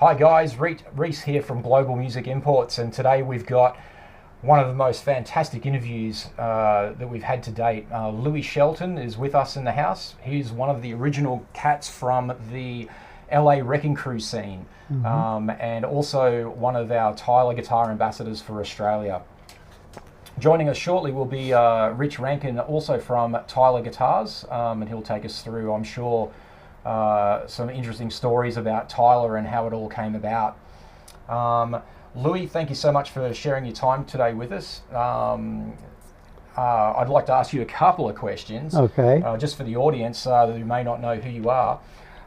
Hi guys, Reece here from Global Music Imports, and today we've got one of the most fantastic interviews that we've had to date. Louie Shelton is with us in the house. He's one of the original cats from the LA Wrecking Crew scene, and also one of our Tyler guitar ambassadors for Australia. Joining us shortly will be Rich Renken, also from Tyler Guitars, and he'll take us through, I'm sure, some interesting stories about Tyler and how it all came about. Louie, thank you so much for sharing your time today with us. I'd like to ask you a couple of questions, just for the audience who may not know who you are.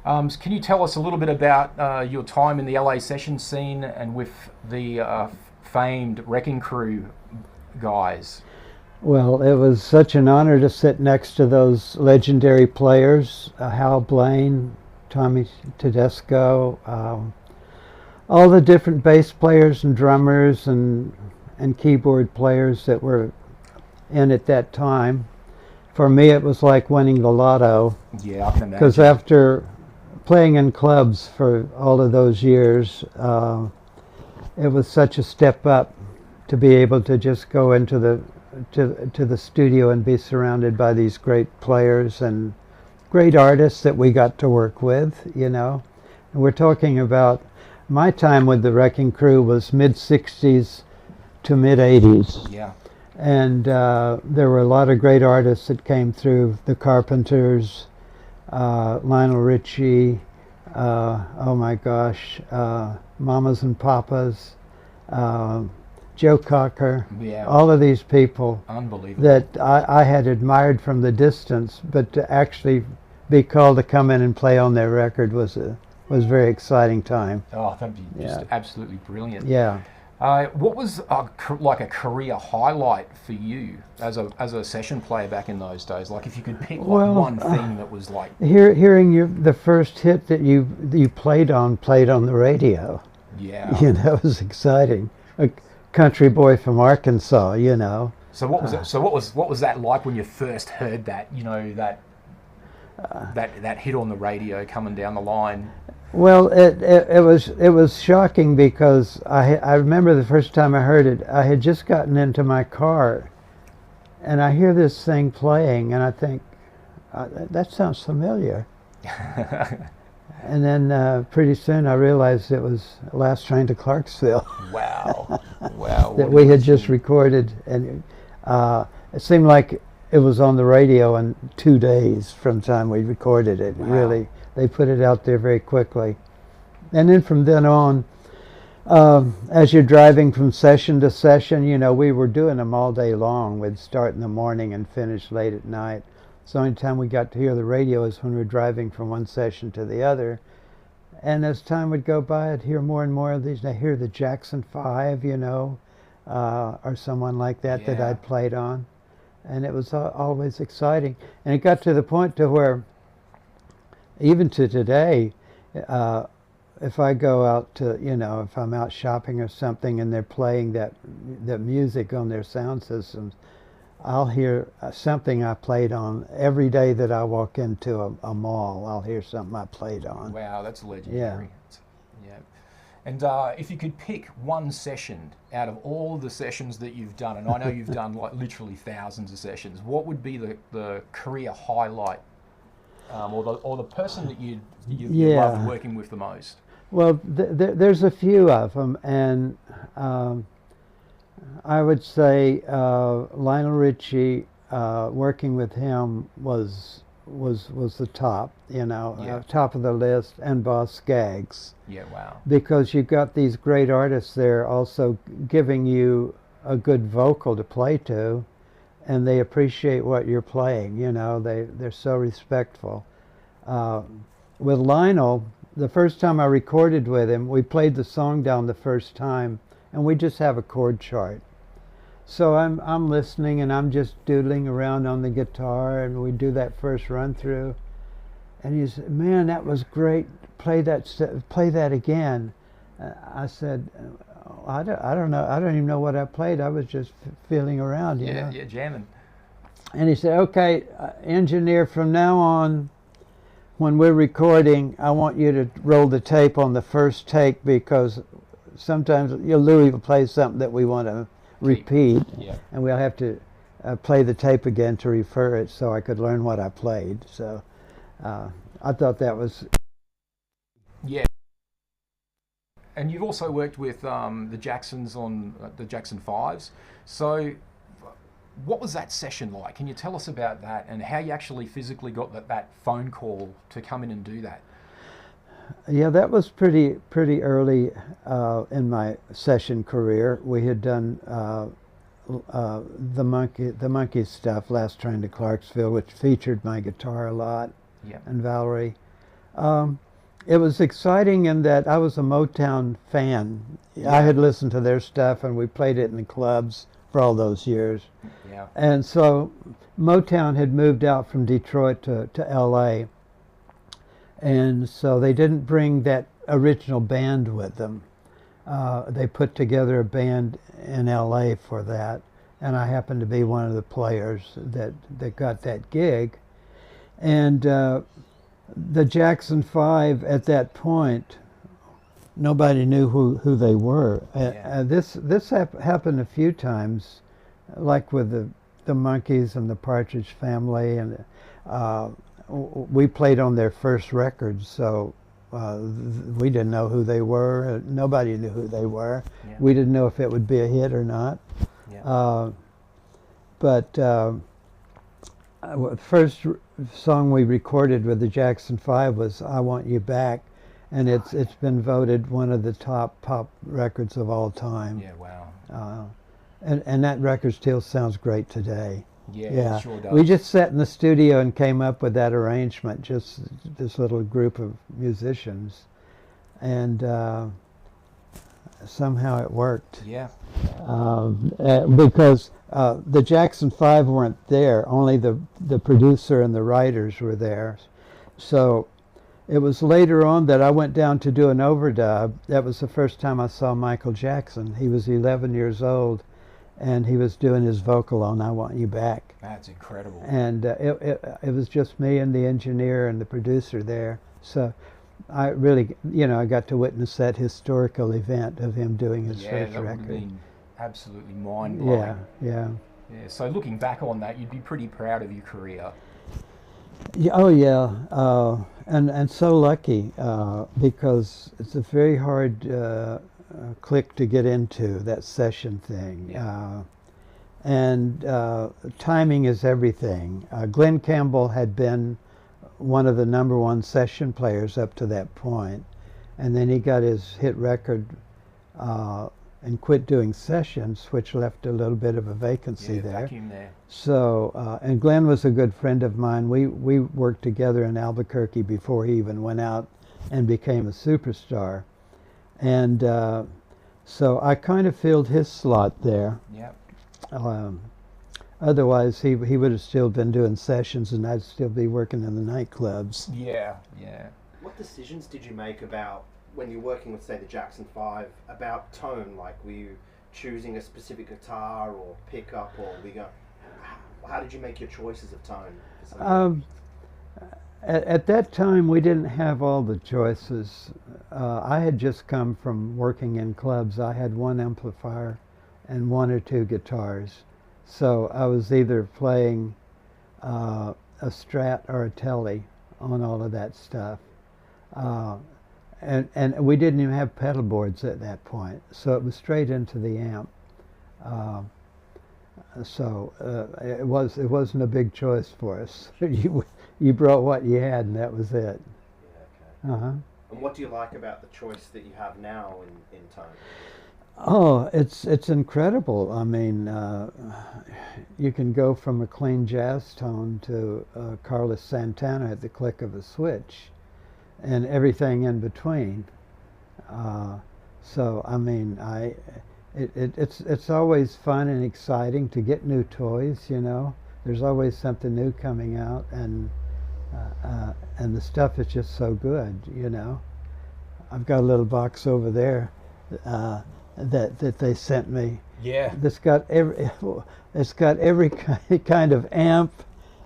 Can you tell us a little bit about your time in the LA session scene and with the famed Wrecking Crew guys? Well, it was such an honor to sit next to those legendary players, Hal Blaine, Tommy Tedesco, all the different bass players and drummers and keyboard players that were in at that time. For me, it was like winning the lotto. Yeah, I can imagine. Because after playing in clubs for all of those years, it was such a step up to be able to just go into the studio and be surrounded by these great players and great artists that we got to work with, you know. And we're talking about my time with the Wrecking Crew was mid-60s to mid-80s. Yeah. And there were a lot of great artists that came through, the Carpenters, Lionel Richie, oh my gosh, Mamas and Papas, Joe Cocker, all of these people that I had admired from the distance, but to actually be called to come in and play on their record was a very exciting time. Oh, that'd be just absolutely brilliant. Yeah. What was like a career highlight for you as a session player back in those days? Like if you could pick one thing that was like hearing the first hit that you played on the radio. Yeah. You know, it was exciting. A country boy from Arkansas, you know. So what was it? So what was that like when you first heard that? You know, that hit on the radio coming down the line. Well, it was shocking because I remember the first time I heard it. I had just gotten into my car, and I hear this thing playing, and I think that sounds familiar. And then pretty soon I realized it was Last Train to Clarksville. Wow. Wow. That we had just recorded, and it seemed like it was on the radio in 2 days from the time we recorded it. Wow. Really, they put it out there very quickly. And then from then on, as you're driving from session to session, you know, we were doing them all day long. We'd start in the morning and finish late at night. So the only time we got to hear the radio is when we were driving from one session to the other. And as time would go by, I'd hear more and more of these. I hear the Jackson 5, you know, or someone like that that I'd played on. And it was always exciting. And it got to the point to where, even to today, if I go out to, you know, if I'm out shopping or something and they're playing that music on their sound systems, I'll hear something I played on every day that I walk into a mall. I'll hear something I played on. Wow, that's legendary. Yeah. And if you could pick one session out of all the sessions that you've done, and I know you've done like literally thousands of sessions, what would be the career highlight, or the person that you love working with the most? Well, there's a few of them, and I would say Lionel Richie, working with him was the top, you know, top of the list, and Boz Scaggs. Yeah, wow. Because you got these great artists there also giving you a good vocal to play to, and they appreciate what you're playing, you know, they're so respectful. With Lionel, the first time I recorded with him, we played the song down the first time, and we just have a chord chart. So I'm listening and I'm just doodling around on the guitar, and we do that first run through. And he said, "Man, that was great. Play that again." I said, I don't know. I don't even know what I played. I was just feeling around, you know? Yeah, jamming. And he said, "Okay, engineer, from now on, when we're recording, I want you to roll the tape on the first take, because sometimes Louie will play something that we want to repeat, and we'll have to play the tape again to refer it, so I could learn what I played. So I thought that was... Yeah. And you've also worked with the Jacksons on the Jackson 5s. So what was that session like? Can you tell us about that and how you actually physically got that phone call to come in and do that? Yeah, that was pretty early in my session career. We had done the Monkees stuff, Last Train to Clarksville, which featured my guitar a lot, and Valerie. It was exciting in that I was a Motown fan. I had listened to their stuff, and we played it in the clubs for all those years. And so Motown had moved out from Detroit to L.A., and so they didn't bring that original band with them. They put together a band in L.A. for that, and I happened to be one of the players that got that gig. And the Jackson 5 at that point, nobody knew who they were. This happened a few times, like with the Monkees and the Partridge Family, and we played on their first record, so we didn't know who they were. Nobody knew who they were. We didn't know if it would be a hit or not. But the first song we recorded with the Jackson 5 was "I Want You Back," and it's been voted one of the top pop records of all time. Yeah, wow. And that record still sounds great today. Yeah, it sure does. We just sat in the studio and came up with that arrangement, just this little group of musicians, and somehow it worked. Yeah. Because the Jackson 5 weren't there, only the producer and the writers were there. So it was later on that I went down to do an overdub. That was the first time I saw Michael Jackson. He was 11 years old, and he was doing his vocal on "I Want You Back." That's incredible. And it was just me and the engineer and the producer there. So I really, I got to witness that historical event of him doing his first that record. would have been absolutely mind-blowing. Yeah. So looking back on that, you'd be pretty proud of your career. Yeah, oh yeah, and so lucky because it's a very hard clique to get into, that session thing. And timing is everything. Glenn Campbell had been one of the #1 session players up to that point, and then he got his hit record and quit doing sessions, which left a little bit of a vacancy there. Vacuum there. So, and Glenn was a good friend of mine. We worked together in Albuquerque before he even went out and became a superstar. And so I kind of filled his slot there. Otherwise, he would have still been doing sessions, and I'd still be working in the nightclubs. Yeah. What decisions did you make about, when you're working with, say, the Jackson 5, about tone? Like, were you choosing a specific guitar or pickup, or how did you make your choices of tone? At that time, we didn't have all the choices. I had just come from working in clubs. I had one amplifier and 1 or 2 guitars. So I was either playing a Strat or a Tele on all of that stuff. And we didn't even have pedal boards at that point, so it was straight into the amp. So it wasn't a big choice for us. You brought what you had, and that was it. And what do you like about the choice that you have now in tone? Oh, it's incredible. I mean, you can go from a clean jazz tone to Carlos Santana at the click of a switch, and everything in between. So I mean, it's always fun and exciting to get new toys. There's always something new coming out, and the stuff is just so good. I've got a little box over there that they sent me. Yeah. It's got every kind of amp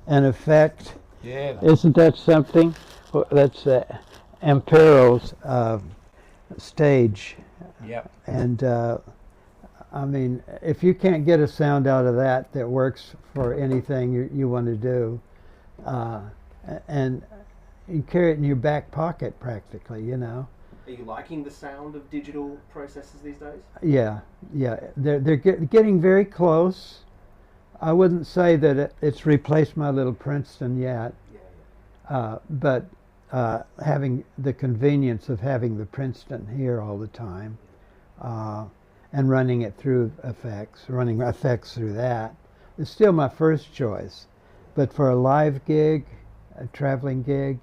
and effect. Yeah. Isn't that something? that's Ampero's stage. Yep. And I mean, if you can't get a sound out of that that works for anything you want to do, and you carry it in your back pocket practically, you know. Are you liking the sound of digital processors these days? Yeah, yeah, they're getting very close. I wouldn't say that it's replaced my little Princeton yet, but having the convenience of having the Princeton here all the time, and running it through running effects through that, is still my first choice. But for a live gig, a traveling gig,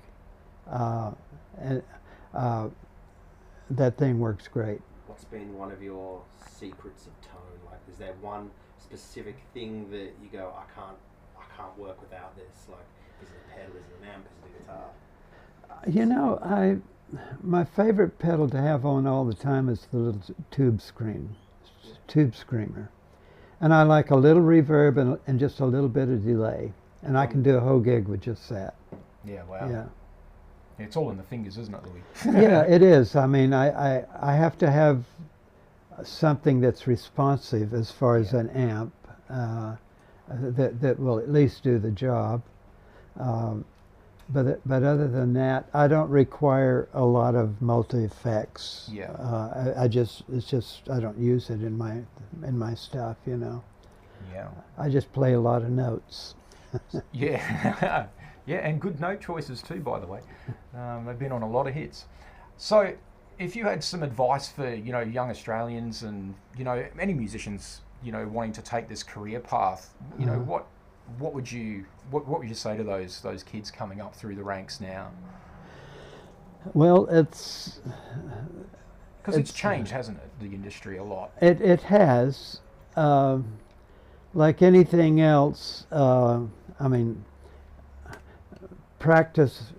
that thing works great. What's been one of your secrets of tone? Like, is there one specific thing that you go, I can't work without this? Like, is it a pedal? Is it an amp? Is it a guitar? You know, my favorite pedal to have on all the time is the little tube screamer, and I like a little reverb and just a little bit of delay, and I can do a whole gig with just that. Yeah. Wow. Yeah. It's all in the fingers, isn't it, Louie? Yeah, it is. I mean, I have to have something that's responsive as far as an amp that will at least do the job. But other than that, I don't require a lot of multi effects. Yeah. I don't use it in my stuff, you know. Yeah. I just play a lot of notes. Yeah. Yeah, and good note choices too, by the way. They've been on a lot of hits. So, if you had some advice for young Australians and any musicians wanting to take this career path, what would you say to those kids coming up through the ranks now? Well, it's because it's changed, hasn't it? The industry a lot. It has. Like anything else, I mean, practice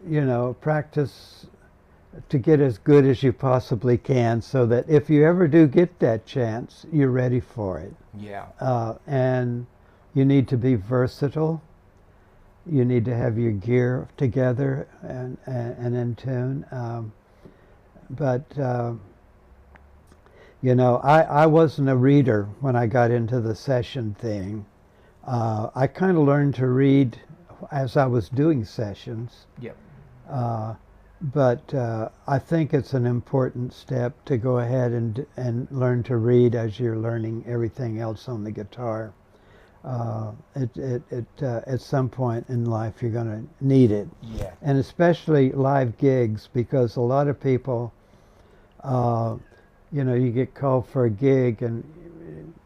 to get as good as you possibly can, so that if you ever do get that chance, you're ready for it. Yeah. And you need to be versatile. You need to have your gear together and in tune. I wasn't a reader when I got into the session thing. I kind of learned to read as I was doing sessions. Yep. But I think it's an important step to go ahead and learn to read as you're learning everything else on the guitar. At some point in life you're going to need it. Yeah. And especially live gigs, because a lot of people, you get called for a gig and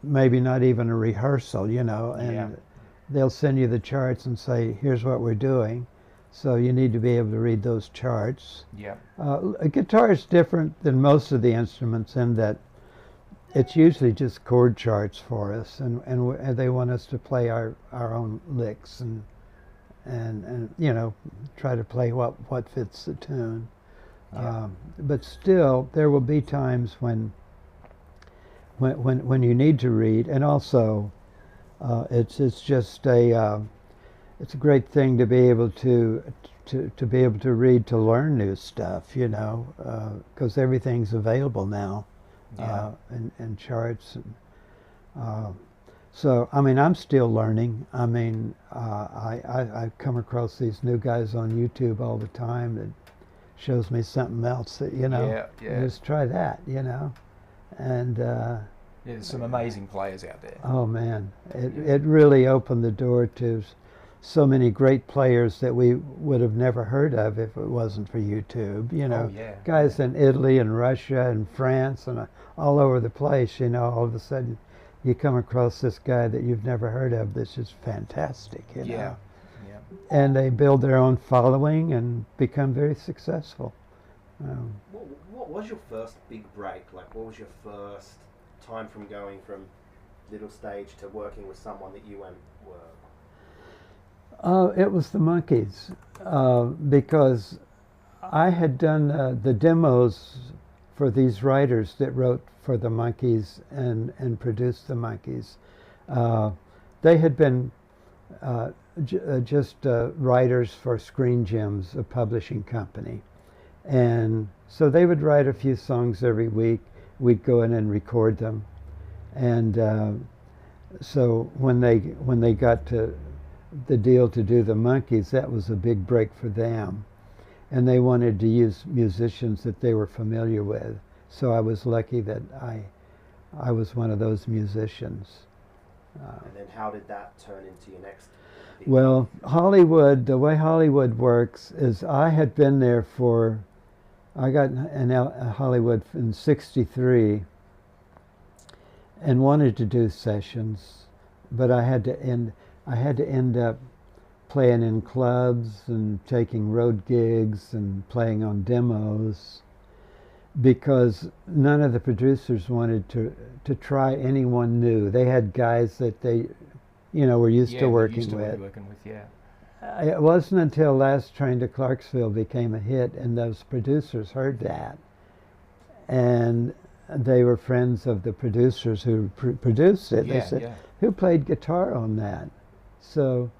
maybe not even a rehearsal, and they'll send you the charts and say, here's what we're doing. So you need to be able to read those charts. Yeah. A guitar is different than most of the instruments in that it's usually just chord charts for us, and they want us to play our own licks and try to play what fits the tune. Yeah. But still, there will be times when you need to read, and also it's just it's a great thing to be able to be able to read, to learn new stuff, because everything's available now. Yeah. And charts. So, I mean, I'm still learning. I mean, I come across these new guys on YouTube all the time that shows me something else that, just try that, And there's some amazing players out there. Oh, man. It really opened the door to so many great players that we would have never heard of if it wasn't for YouTube. Guys in Italy and Russia and France and all over the place. All of a sudden you come across this guy that you've never heard of. That's just fantastic. Yeah. And they build their own following and become very successful. What was your first big break? Like, what was your first time from going from little stage to working with someone that you went, whoa? It was the Monkees, because I had done the demos for these writers that wrote for the Monkees and produced the Monkees. They had been just writers for Screen Gems, a publishing company. And so they would write a few songs every week. We'd go in and record them. And so when they got to the deal to do the Monkees, that was a big break for them. And they wanted to use musicians that they were familiar with. So I was lucky that I was one of those musicians. And then how did that turn into your next? Well, Hollywood, the way Hollywood works is I had been there I got in Hollywood in '63 and wanted to do sessions, but I had to end up playing in clubs and taking road gigs and playing on demos because none of the producers wanted to try anyone new. They had guys that they, were used to working with. It wasn't until Last Train to Clarksville became a hit, and those producers heard that, and they were friends of the producers who produced it. They said, "Who played guitar on that?" So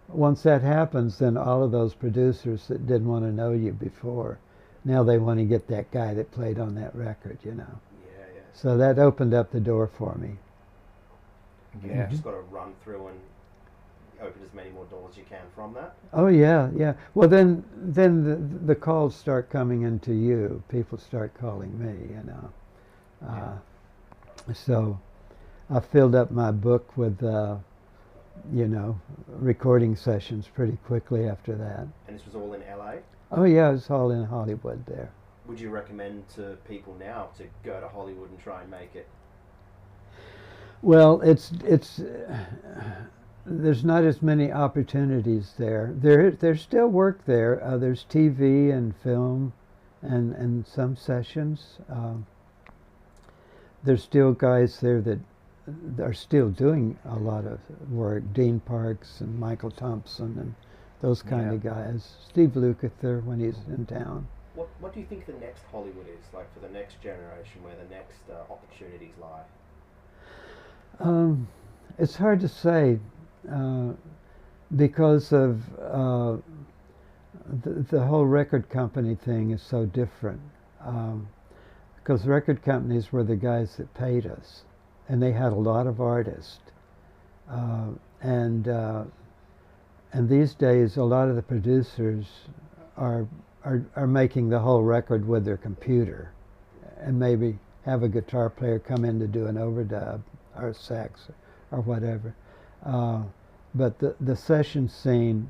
once that happens, then all of those producers that didn't want to know you before, now they want to get that guy that played on that record, Yeah. So that opened up the door for me. Yeah. You just got to run through and open as many more doors as you can from that. Oh yeah. Well, then the calls start coming into you. People start calling me, So I filled up my book with, recording sessions pretty quickly after that. And this was all in LA? Oh yeah, it's all in Hollywood there. Would you recommend to people now to go to Hollywood and try and make it? Well, there's not as many opportunities there. There's still work there. There's TV and film and some sessions. There's still guys there that are still doing a lot of work. Dean Parks and Michael Thompson and those kind of guys. Steve Lukather when he's in town. What do you think the next Hollywood is, like for the next generation, where the next opportunities lie? It's hard to say because of the whole record company thing is so different. Because record companies were the guys that paid us, and they had a lot of artists. And these days, a lot of the producers are making the whole record with their computer, and maybe have a guitar player come in to do an overdub or sax or whatever. But the session scene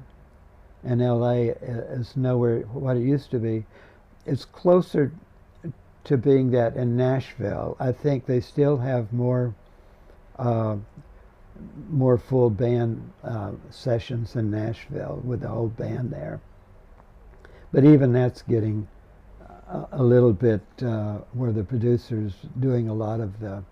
in LA is nowhere what it used to be. It's closer to being that in Nashville. I think they still have more full band sessions in Nashville with the whole band there. But even that's getting a little bit where the producer's doing a lot of the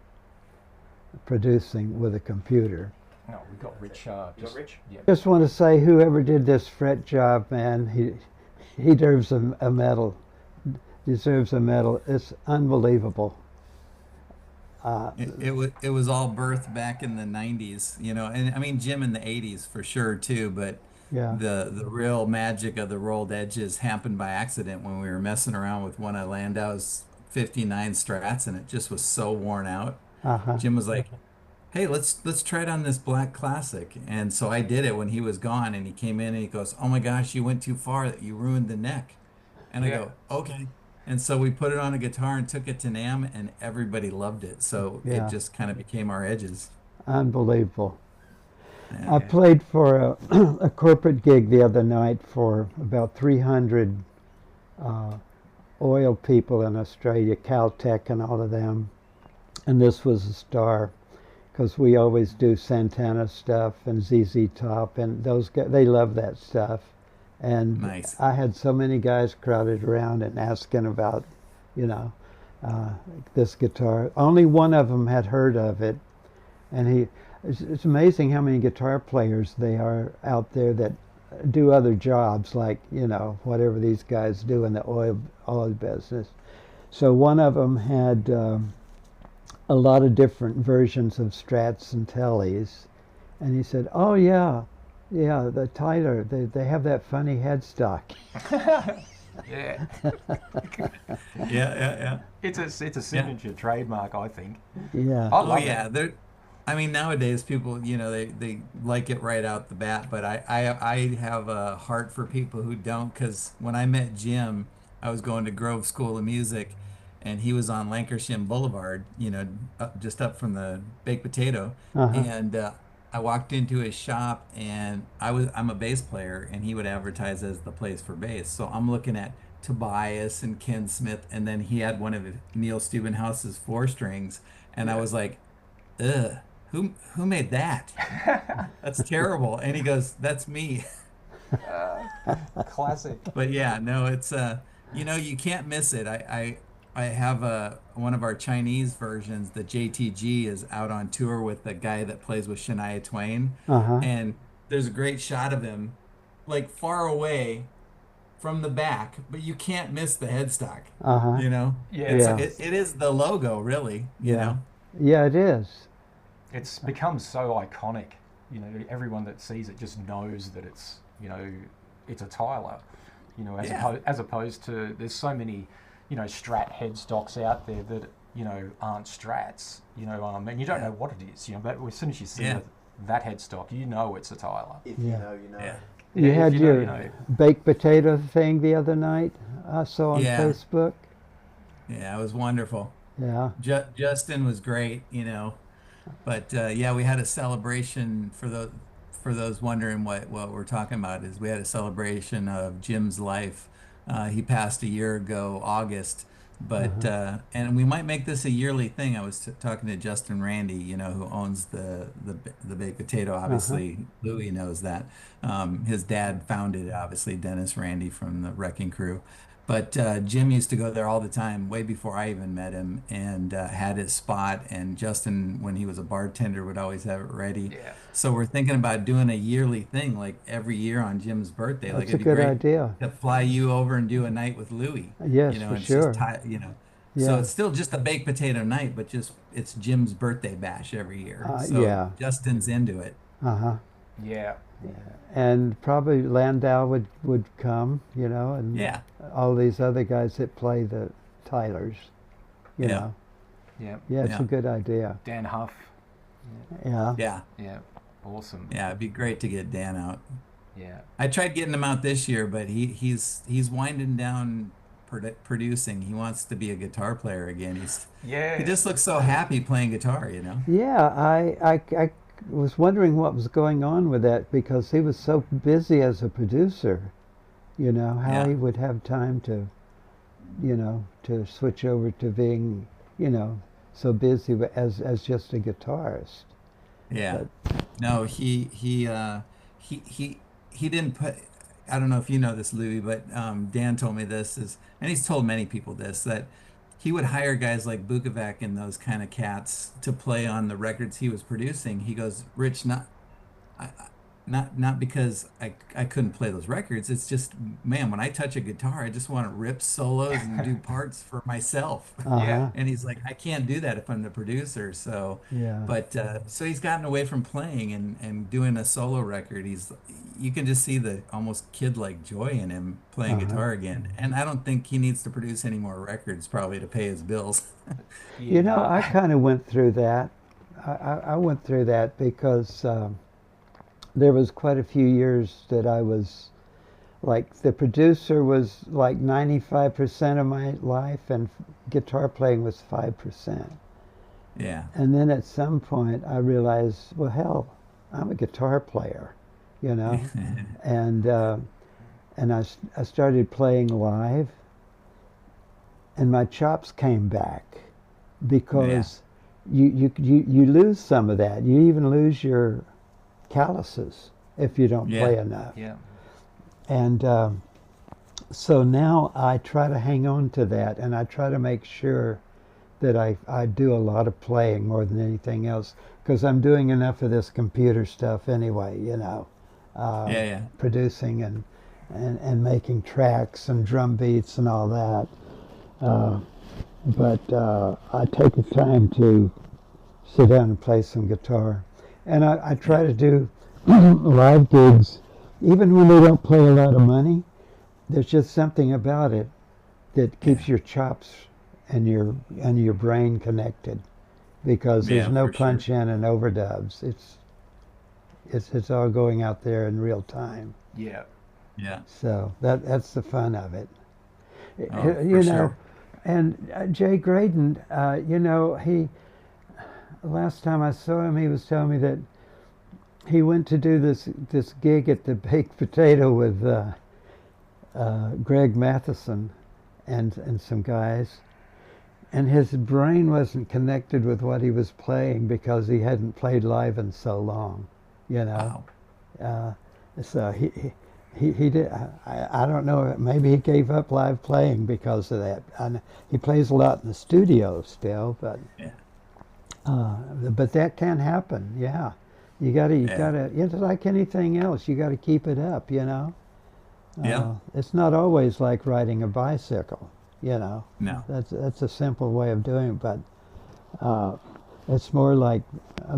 producing with a computer. No, we got Rich. Rich? Yeah. Just want to say, whoever did this fret job, man, he deserves a medal. Deserves a medal. It's unbelievable. It was all birthed back in the '90s, and I mean Jim in the '80s for sure too. But the real magic of the rolled edges happened by accident when we were messing around with one of Landau's '59 Strats, and it just was so worn out. Jim was like, "Hey, let's try it on this Black Classic," and so I did it when he was gone, and he came in and he goes, "Oh my gosh, you went too far. You ruined the neck," and I go, "Okay." And so we put it on a guitar and took it to NAMM, and everybody loved it. So it just kind of became our edges. Unbelievable. I played for a corporate gig the other night for about 300 oil people in Australia, Caltech and all of them. And this was a star, because we always do Santana stuff and ZZ Top, and those guys, they love that stuff. And nice. I had so many guys crowded around and asking about, this guitar. Only one of them had heard of it, and it's amazing how many guitar players they are out there that do other jobs, like whatever these guys do in the oil business. So one of them had a lot of different versions of Strats and Tellys, and he said, "Oh yeah, Yeah, the Tyler, they have that funny headstock. Yeah, Yeah. it's a signature trademark, I think. Yeah. I Oh love it. yeah, I mean, nowadays people, they like it right out the bat, but I have a heart for people who don't, because when I met Jim, I was going to Grove School of Music, and he was on Lancashire Boulevard, just up from the baked potato, Uh-huh. and I walked into his shop, and I'm a bass player, and he would advertise as the place for bass. So I'm looking at Tobias and Ken Smith, and then he had one of Neil Steubenhouse's four strings, and I Yeah. was like, ugh, who made that? That's terrible. And he goes, that's me. Classic. But yeah, no, it's you can't miss it. I have one of our Chinese versions, the JTG, is out on tour with the guy that plays with Shania Twain, Uh-huh. and there's a great shot of him like far away from the back, but you can't miss the headstock. Uh-huh. Yeah, Yeah. It is the logo, really, Yeah. Yeah, it is. it's become so iconic. Everyone that sees it just knows that it's a Tyler. Yeah. As opposed to there's so many, Strat headstocks out there that aren't Strats. And you don't know what it is. But as soon as you see Yeah. that headstock, you know it's a Tyler. If Yeah. you know, you know. Yeah. You Yeah, had if you know, your you know. baked potato thing the other night, I saw on Yeah. Facebook. Yeah, it was wonderful. Yeah. Justin was great, but yeah, we had a celebration for those wondering what we're talking about, is we had a celebration of Jim's life. He passed a year ago, August, but and we might make this a yearly thing. I was talking to Justin Randy, who owns the baked potato. Obviously, Louie knows that. His dad founded it, obviously, Dennis Randy from the Wrecking Crew. But Jim used to go there all the time, way before I even met him, and had his spot. And Justin, when he was a bartender, would always have it ready. Yeah. So we're thinking about doing a yearly thing, like every year on Jim's birthday. Like That's a it'd be good great idea. to fly you over and do a night with Louie. Yes, for And it's sure. So Yeah. it's still just a baked potato night, but just it's Jim's birthday bash every year. So Yeah. Justin's into it. Uh-huh. Yeah. And probably Landau would come, and Yeah. all these other guys that play the Tylers, you Yeah. know. Yeah. Yeah, it's Yeah. a good idea. Dan Huff. Yeah. Yeah. Yeah. Awesome. Yeah. It'd be great to get Dan out. Yeah. I tried getting him out this year, but he's winding down producing. He wants to be a guitar player again. He Yeah. just looks so happy playing guitar, Yeah, I was wondering what was going on with that because he was so busy as a producer, how Yeah. he would have time to, to switch over to being, so busy as just a guitarist. Yeah. No, he didn't put. I don't know if you know this, Louis, but Dan told me this and he's told many people this, that he would hire guys like Bukovac and those kind of cats to play on the records he was producing. He goes, Rich, I, not because I couldn't play those records. It's just, man, when I touch a guitar, I just want to rip solos and do parts for myself. Uh-huh. And he's like, I can't do that if I'm the producer. So, Yeah. but so he's gotten away from playing and doing a solo record. You can just see the almost kid-like joy in him playing guitar again. And I don't think he needs to produce any more records probably to pay his bills. I kind of went through that. I went through that because there was quite a few years that I was like the producer was like 95% of my life and guitar playing was 5%. Yeah. And then at some point I realized, well, hell, I'm a guitar player, and I started playing live and my chops came back because you lose some of that. You even lose your calluses if you don't play enough. Yeah. And so now I try to hang on to that, and I try to make sure that I do a lot of playing more than anything else, because I'm doing enough of this computer stuff anyway, producing and making tracks and drum beats and all that. But I take the time to sit down and play some guitar. And I try to do live gigs, even when they don't play a lot of money, there's just something about it that keeps your chops and your brain connected, because there's no punch in and overdubs. It's all going out there in real time. Yeah. Yeah. So that's the fun of it. Oh, you know, sure. and Jay Graydon, you know, last time I saw him, he was telling me that he went to do this gig at the Baked Potato with Greg Matheson and some guys, and his brain wasn't connected with what he was playing because he hadn't played live in so long, you know. Wow. So he did. I don't know. Maybe he gave up live playing because of that. He plays a lot in the studio still, but but that can happen. Yeah, you gotta. It's like anything else. You got to keep it up. You know. It's not always like riding a bicycle. You know. No. That's a simple way of doing it, but it's more like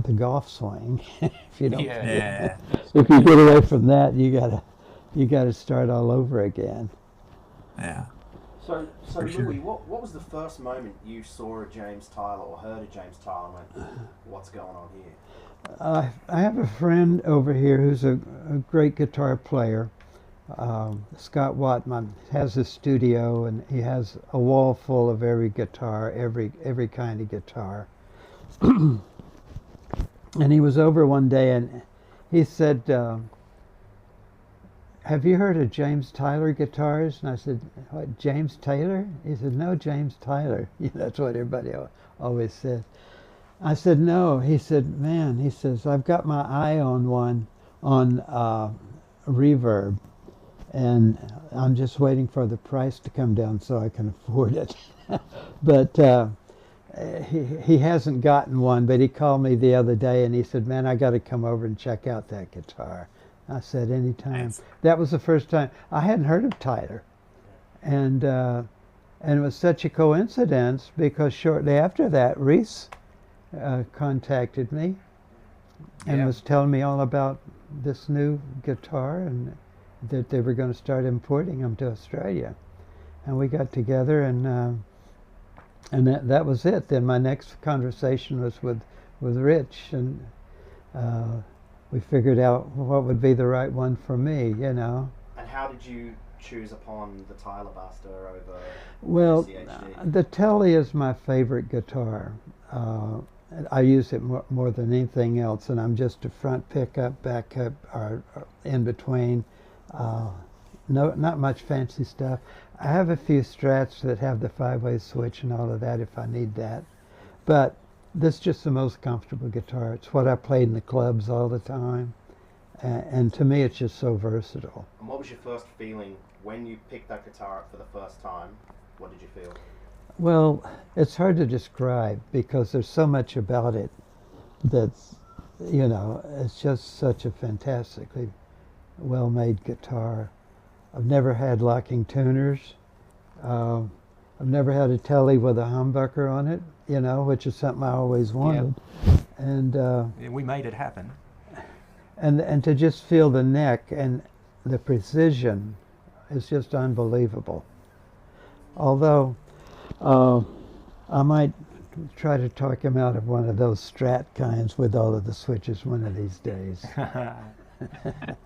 the golf swing. If you don't. Yeah. If you get away from that, you gotta start all over again. Yeah. So Louie, sure. what was the first moment you saw a James Tyler or heard a James Tyler and went, what's going on here? I have a friend over here who's a great guitar player. Scott Watman has a studio, and he has a wall full of every guitar, every kind of guitar. And he was over one day, and he said, have you heard of James Tyler guitars? And I said, what, James Taylor? He said, no, James Tyler. That's what everybody always says. I said, no. He said, man, he says, I've got my eye on one on Reverb, and I'm just waiting for the price to come down so I can afford it. But he hasn't gotten one, but he called me the other day and he said, man, I got to come over and check out that guitar. I said, anytime. Nice. That was the first time. I hadn't heard of Tyler. And it was such a coincidence because shortly after that, Reece contacted me and was telling me all about this new guitar and that they were going to start importing them to Australia. And we got together, and that was it. Then my next conversation was with Rich, and we figured out what would be the right one for me, you know. And how did you choose upon the Tyler Buster over Well, the CHD? the Telly is my favorite guitar. I use it more than anything else, and I'm just a front pickup, backup, or in between. Not much fancy stuff. I have a few Strats that have the 5-way switch and all of that if I need that. But this is just the most comfortable guitar. It's what I played in the clubs all the time. And to me, it's just so versatile. And what was your first feeling when you picked that guitar up for the first time? What did you feel? Well, it's hard to describe because there's so much about it that's, you know, it's just such a fantastically well-made guitar. I've never had locking tuners. I've never had a Telly with a humbucker on it, you know, which is something I always wanted. And we made it happen. And to just feel the neck and the precision is just unbelievable. Although I might try to talk him out of one of those Strat kinds with all of the switches one of these days.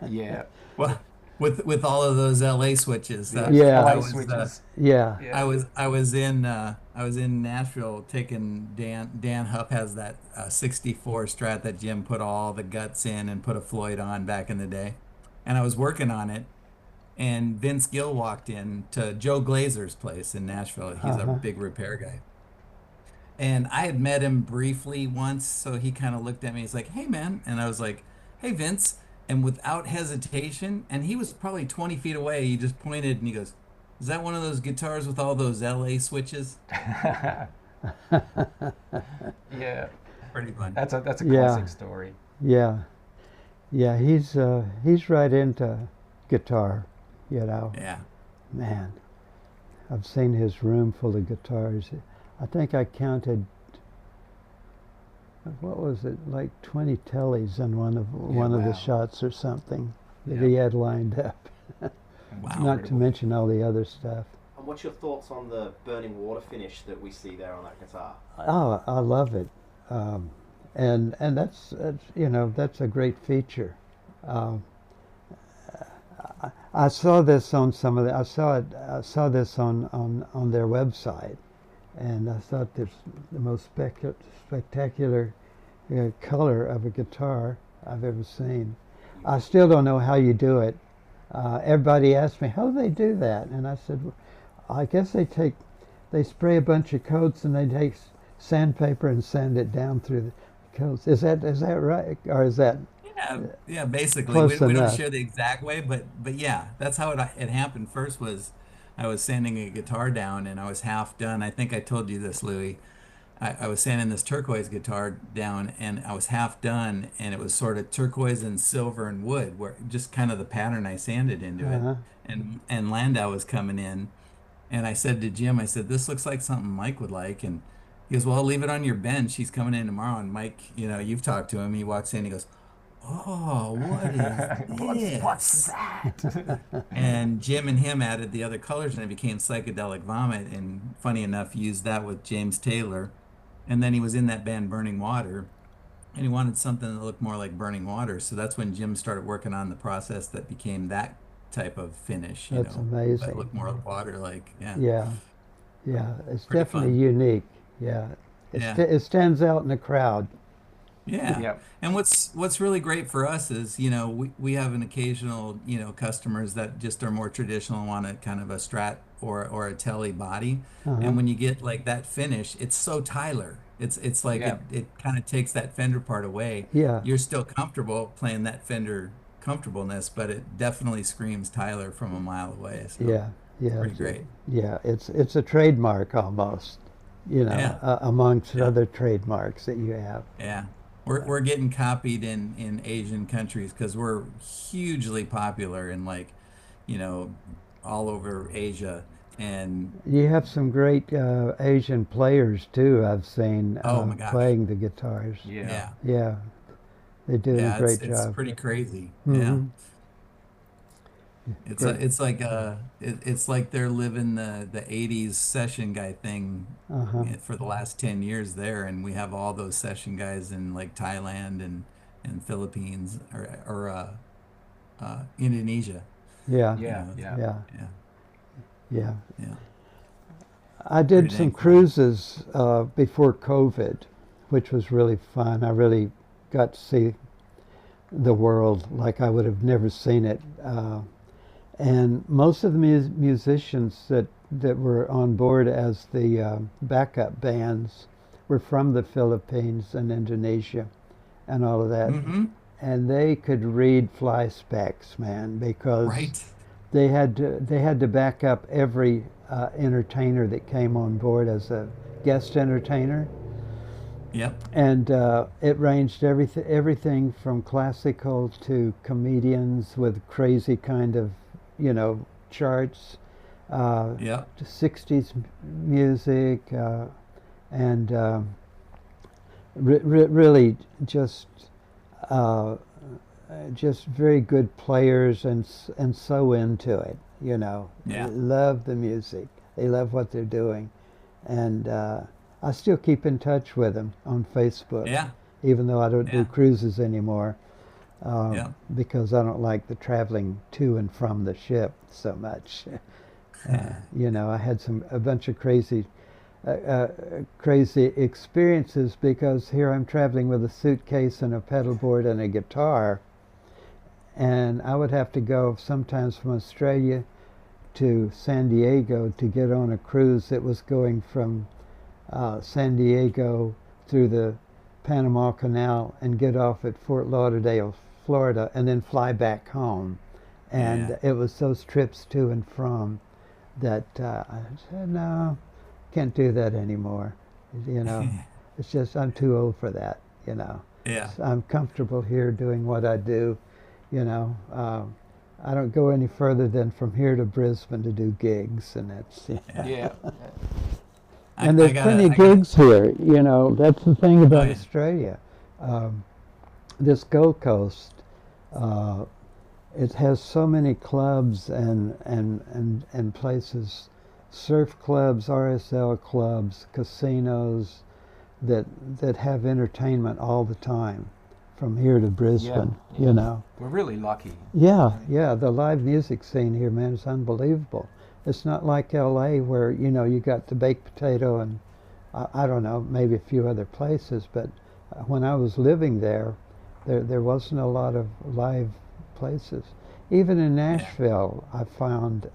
Yeah. Well, with all of those LA switches. LA switches. Yeah. I was in Nashville taking Dan Huff has that 64 Strat that Jim put all the guts in and put a Floyd on back in the day, and I was working on it, and Vince Gill walked in to Joe Glazer's place in Nashville. He's a big repair guy, and I had met him briefly once, so he kind of looked at me. He's like, "Hey man," and I was like, "Hey Vince." And without hesitation, and he was probably 20 feet away, he just pointed and he goes, "Is that one of those guitars with all those LA switches?" Yeah. Pretty fun. That's a classic story. Yeah. He's right into guitar, you know. Yeah. Man, I've seen his room full of guitars. I think I counted what was it, like 20 tellies in one of wow. the shots or something that he had lined up. Wow. Not to mention all the other stuff. And what's your thoughts on the burning water finish that we see there on that guitar? Oh, I love it, and that's you know, that's a great feature. I saw this on some of the. I saw this on their website, and I thought this the most spectacular color of a guitar I've ever seen. I still don't know how you do it. Everybody asked me, how do they do that? And I said, well, I guess they spray a bunch of coats and they take sandpaper and sand it down through the coats. Is that right? Or is that yeah, basically. close We don't enough? share the exact way, but yeah, that's how it happened. First was I was sanding a guitar down and I was half done. I think I told you this, Louie. I was sanding this turquoise guitar down and I was half done and it was sort of turquoise and silver and wood, where just kind of the pattern I sanded into it. Uh-huh. And Landau was coming in and I said to Jim, I said, this looks like something Mike would like. And he goes, well, I'll leave it on your bench. He's coming in tomorrow. And Mike, you know, you've talked to him. He walks in, he goes, oh, what is this? What's that? And Jim and him added the other colors and it became Psychedelic Vomit. And funny enough, used that with James Taylor. And then he was in that band Burning Water, and he wanted something that looked more like Burning Water. So that's when Jim started working on the process that became that type of finish, you That's know, amazing. that looked more like water, like, yeah. Yeah, it's Pretty definitely fun. unique. Yeah, Yeah. it stands out in the crowd. Yeah. Yep. And what's really great for us is, you know, we have an occasional, you know, customers that just are more traditional and want a kind of a Strat or a Telly body. Uh-huh. And when you get like that finish, it's so Tyler. It's like Yeah. it kind of takes that Fender part away. Yeah. You're still comfortable playing that Fender comfortableness, but it definitely screams Tyler from a mile away. So Yeah, yeah, pretty great. yeah. It's a trademark almost, you know, Yeah. amongst Yeah. other trademarks that you have. Yeah. We're getting copied in Asian countries because we're hugely popular in like, you know, all over Asia. And You have some great Asian players too. I've seen oh my gosh. playing the guitars. Yeah. yeah, Yeah, they're doing a yeah, great it's job. pretty crazy. Yeah. Mhm. Great. It's like they're living the 80s session guy thing Uh-huh. for the last 10 years there, and we have all those session guys in like Thailand and Philippines or Indonesia. Yeah, You Yeah. know, Yeah. yeah, yeah, yeah. yeah. I did Pretty some dang cool. cruises before COVID, which was really fun. I really got to see the world like I would have never seen it. And most of the musicians that were on board as the backup bands were from the Philippines and Indonesia and all of that. Mm-hmm. And they could read fly specs, man, because Right. they had to back up every entertainer that came on board as a guest entertainer. Yep. And it ranged everything from classical to comedians with crazy kind of, you know, charts, Yep. to 60s music, and really uh, just very good players and so into it, you know. Yeah. They love the music. They love what they're doing. And I still keep in touch with them on Facebook, Yeah. even though I don't Yeah. do cruises anymore, Yeah. because I don't like the traveling to and from the ship so much. You know, I had a bunch of crazy experiences because here I'm traveling with a suitcase and a pedal board and a guitar, and I would have to go sometimes from Australia to San Diego to get on a cruise that was going from San Diego through the Panama Canal and get off at Fort Lauderdale, Florida, and then fly back home. And Yeah. it was those trips to and from that I said, no, can't do that anymore. You know, it's just I'm too old for that. You know, Yeah. I'm comfortable here doing what I do. You know, I don't go any further than from here to Brisbane to do gigs, and that's Yeah. And there's plenty of gigs here. You know, that's the thing about Australia. This Gold Coast, it has so many clubs and places, surf clubs, RSL clubs, casinos, that have entertainment all the time, from here to Brisbane. Yeah. You know, we're really lucky. Yeah, the live music scene here, man, is unbelievable. It's not like LA where, you know, you got the baked potato and I don't know, maybe a few other places, but when I was living there wasn't a lot of live places. Even in Nashville, I found,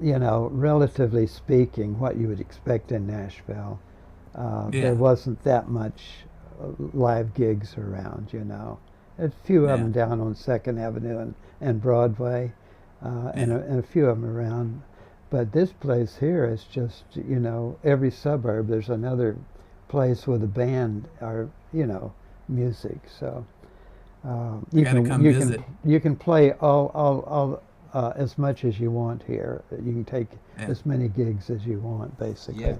you know, relatively speaking, what you would expect in Nashville, there wasn't that much live gigs around, you know. A few of them down on 2nd Avenue and Broadway, and a few of them around. But this place here is just, you know, every suburb there's another place with a band or, you know, music. So you can play all as much as you want here. You can take as many gigs as you want, basically.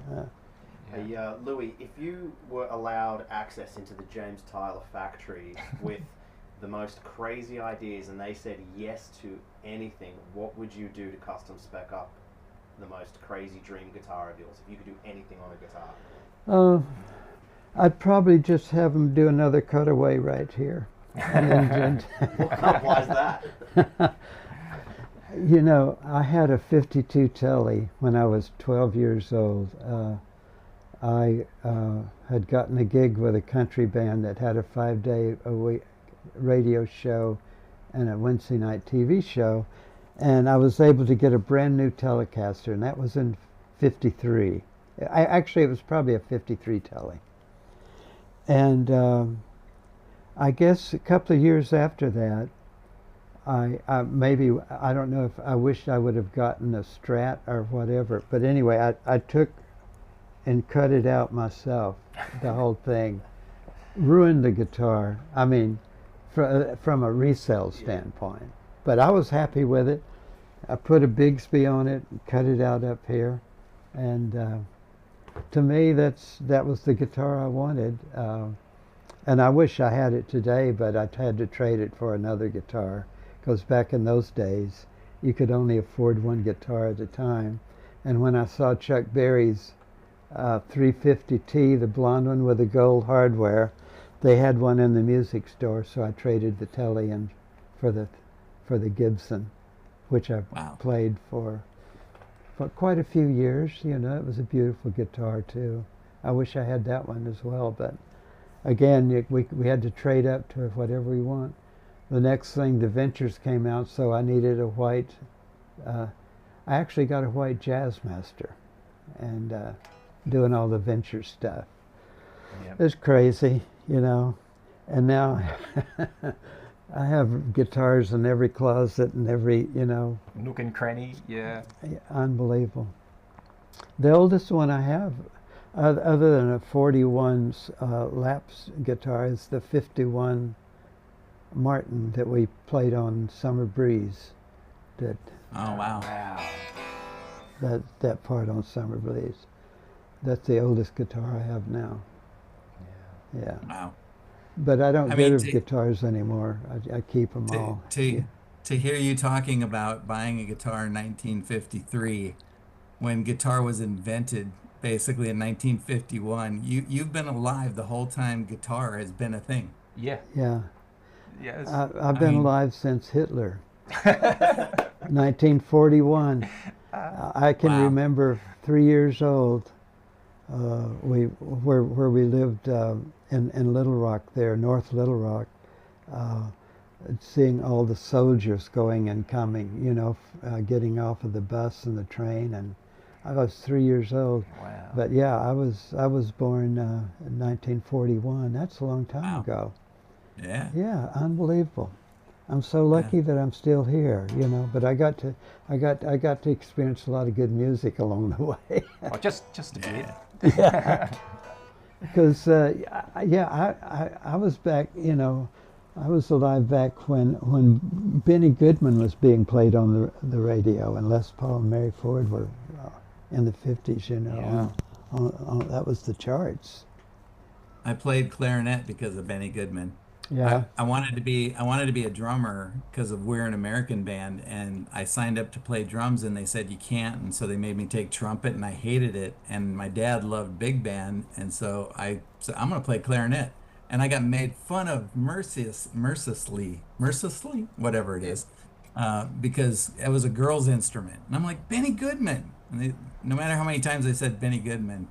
Hey, Louie, if you were allowed access into the James Tyler factory with the most crazy ideas and they said yes to anything, what would you do to custom spec up the most crazy dream guitar of yours if you could do anything on a guitar? I'd probably just have them do another cutaway right here. Why is that? You know, I had a 52 Telly when I was 12 years old. I had gotten a gig with a country band that had a 5-day-a-week radio show and a Wednesday night TV show, and I was able to get a brand new Telecaster, and that was in 53. Actually, it was probably a 53 Telly. And I guess a couple of years after that, I don't know if I wished I would have gotten a Strat or whatever, but anyway, I took and cut it out myself, the whole thing. Ruined the guitar, I mean, from a resale standpoint. But I was happy with it. I put a Bigsby on it, cut it out up here, and to me that was the guitar I wanted. And I wish I had it today, but I had to trade it for another guitar, because back in those days, you could only afford one guitar at a time. And when I saw Chuck Berry's 350T, the blonde one with the gold hardware, they had one in the music store, so I traded the Telly in for the Gibson, which I played for quite a few years. You know, it was a beautiful guitar too. I wish I had that one as well, but again, we had to trade up to whatever we want. The next thing, the Ventures came out, so I needed a white. I actually got a white Jazzmaster, and doing all the Venture stuff. Yep. It's crazy, you know. And now I have guitars in every closet and every, you know. Nook and cranny, yeah. Unbelievable. The oldest one I have, other than a 41 Laps guitar, is the 51 Martin that we played on Summer Breeze. That, that part on Summer Breeze. That's the oldest guitar I have now. Yeah. Wow. But I don't get rid of guitars anymore. I keep them all. To hear you talking about buying a guitar in 1953, when guitar was invented, basically in 1951, you've been alive the whole time guitar has been a thing. Yeah. Yeah. Yeah. I've been alive since Hitler. 1941. I can remember 3 years old. Where we lived in Little Rock there, North Little Rock, seeing all the soldiers going and coming, you know, getting off of the bus and the train, and I was 3 years old. Wow. But yeah, I was born in 1941. That's a long time ago. Yeah. Yeah, unbelievable. I'm so lucky that I'm still here, you know. But I got to experience a lot of good music along the way. Oh, just a bit. Yeah. Because I was back, you know, I was alive back when Benny Goodman was being played on the radio, and Les Paul and Mary Ford were in the 50s, you know. Yeah. That was the charts. I played clarinet because of Benny Goodman. Yeah. I wanted to be a drummer because of We're an American Band, and I signed up to play drums, and they said you can't, and so they made me take trumpet, and I hated it. And my dad loved big band, and so I said I'm going to play clarinet, and I got made fun of mercilessly, whatever it is, because it was a girl's instrument, and I'm like Benny Goodman, and no matter how many times they said Benny Goodman,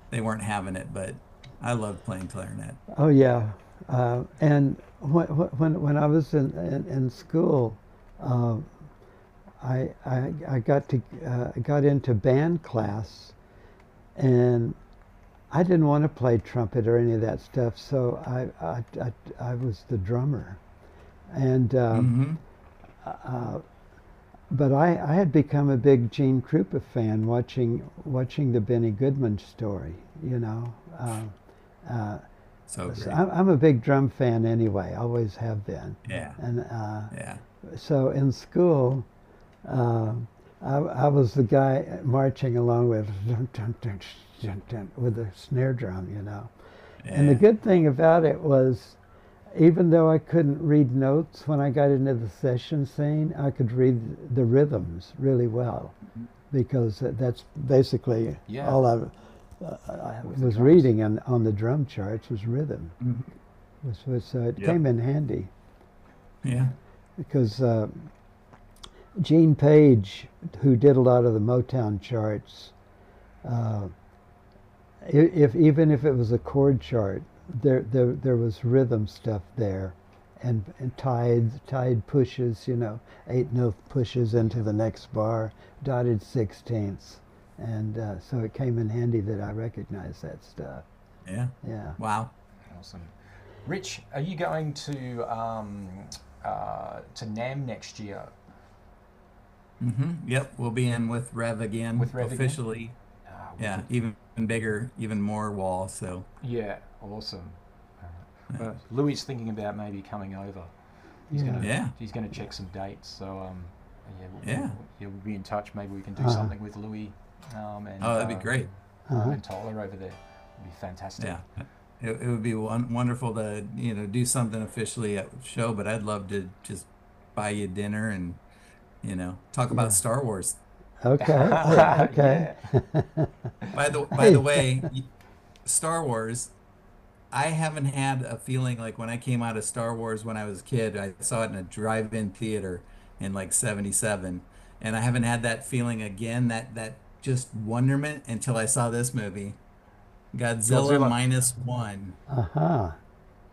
they weren't having it, but I loved playing clarinet. Oh yeah. And when I was in school, I got into band class, and I didn't want to play trumpet or any of that stuff, so I was the drummer, and but I had become a big Gene Krupa fan watching the Benny Goodman story, you know. So great. I'm a big drum fan anyway, always have been. Yeah. And Yeah. so in school, I was the guy marching along with the snare drum, you know. And the good thing about it was, even though I couldn't read notes when I got into the session scene, I could read the rhythms really well, because that's basically all I was reading on the drum charts was rhythm. So it came in handy. Yeah. Because Gene Page, who did a lot of the Motown charts, even if it was a chord chart, there was rhythm stuff there, and tied pushes, you know, 8-note pushes into the next bar, dotted sixteenths. And so it came in handy that I recognized that stuff. Yeah. Yeah. Wow. Awesome. Rich, are you going to NAMM next year? Yep, we'll be in with Rev again. With Rev officially. Yeah, even bigger, even more wall. So. Yeah, awesome. Louie's thinking about maybe coming over. He's gonna check some dates. So we'll be in touch. Maybe we can do something with Louie. That'd be great. And Tyler over there. It'd be fantastic. Yeah, it would be wonderful to do something officially at the show. But I'd love to just buy you dinner and talk about Star Wars. Okay. Okay. By the way, Star Wars. I haven't had a feeling like when I came out of Star Wars when I was a kid. I saw it in a drive-in theater in like '77, and I haven't had that feeling again. That just wonderment until I saw this movie, Godzilla -1.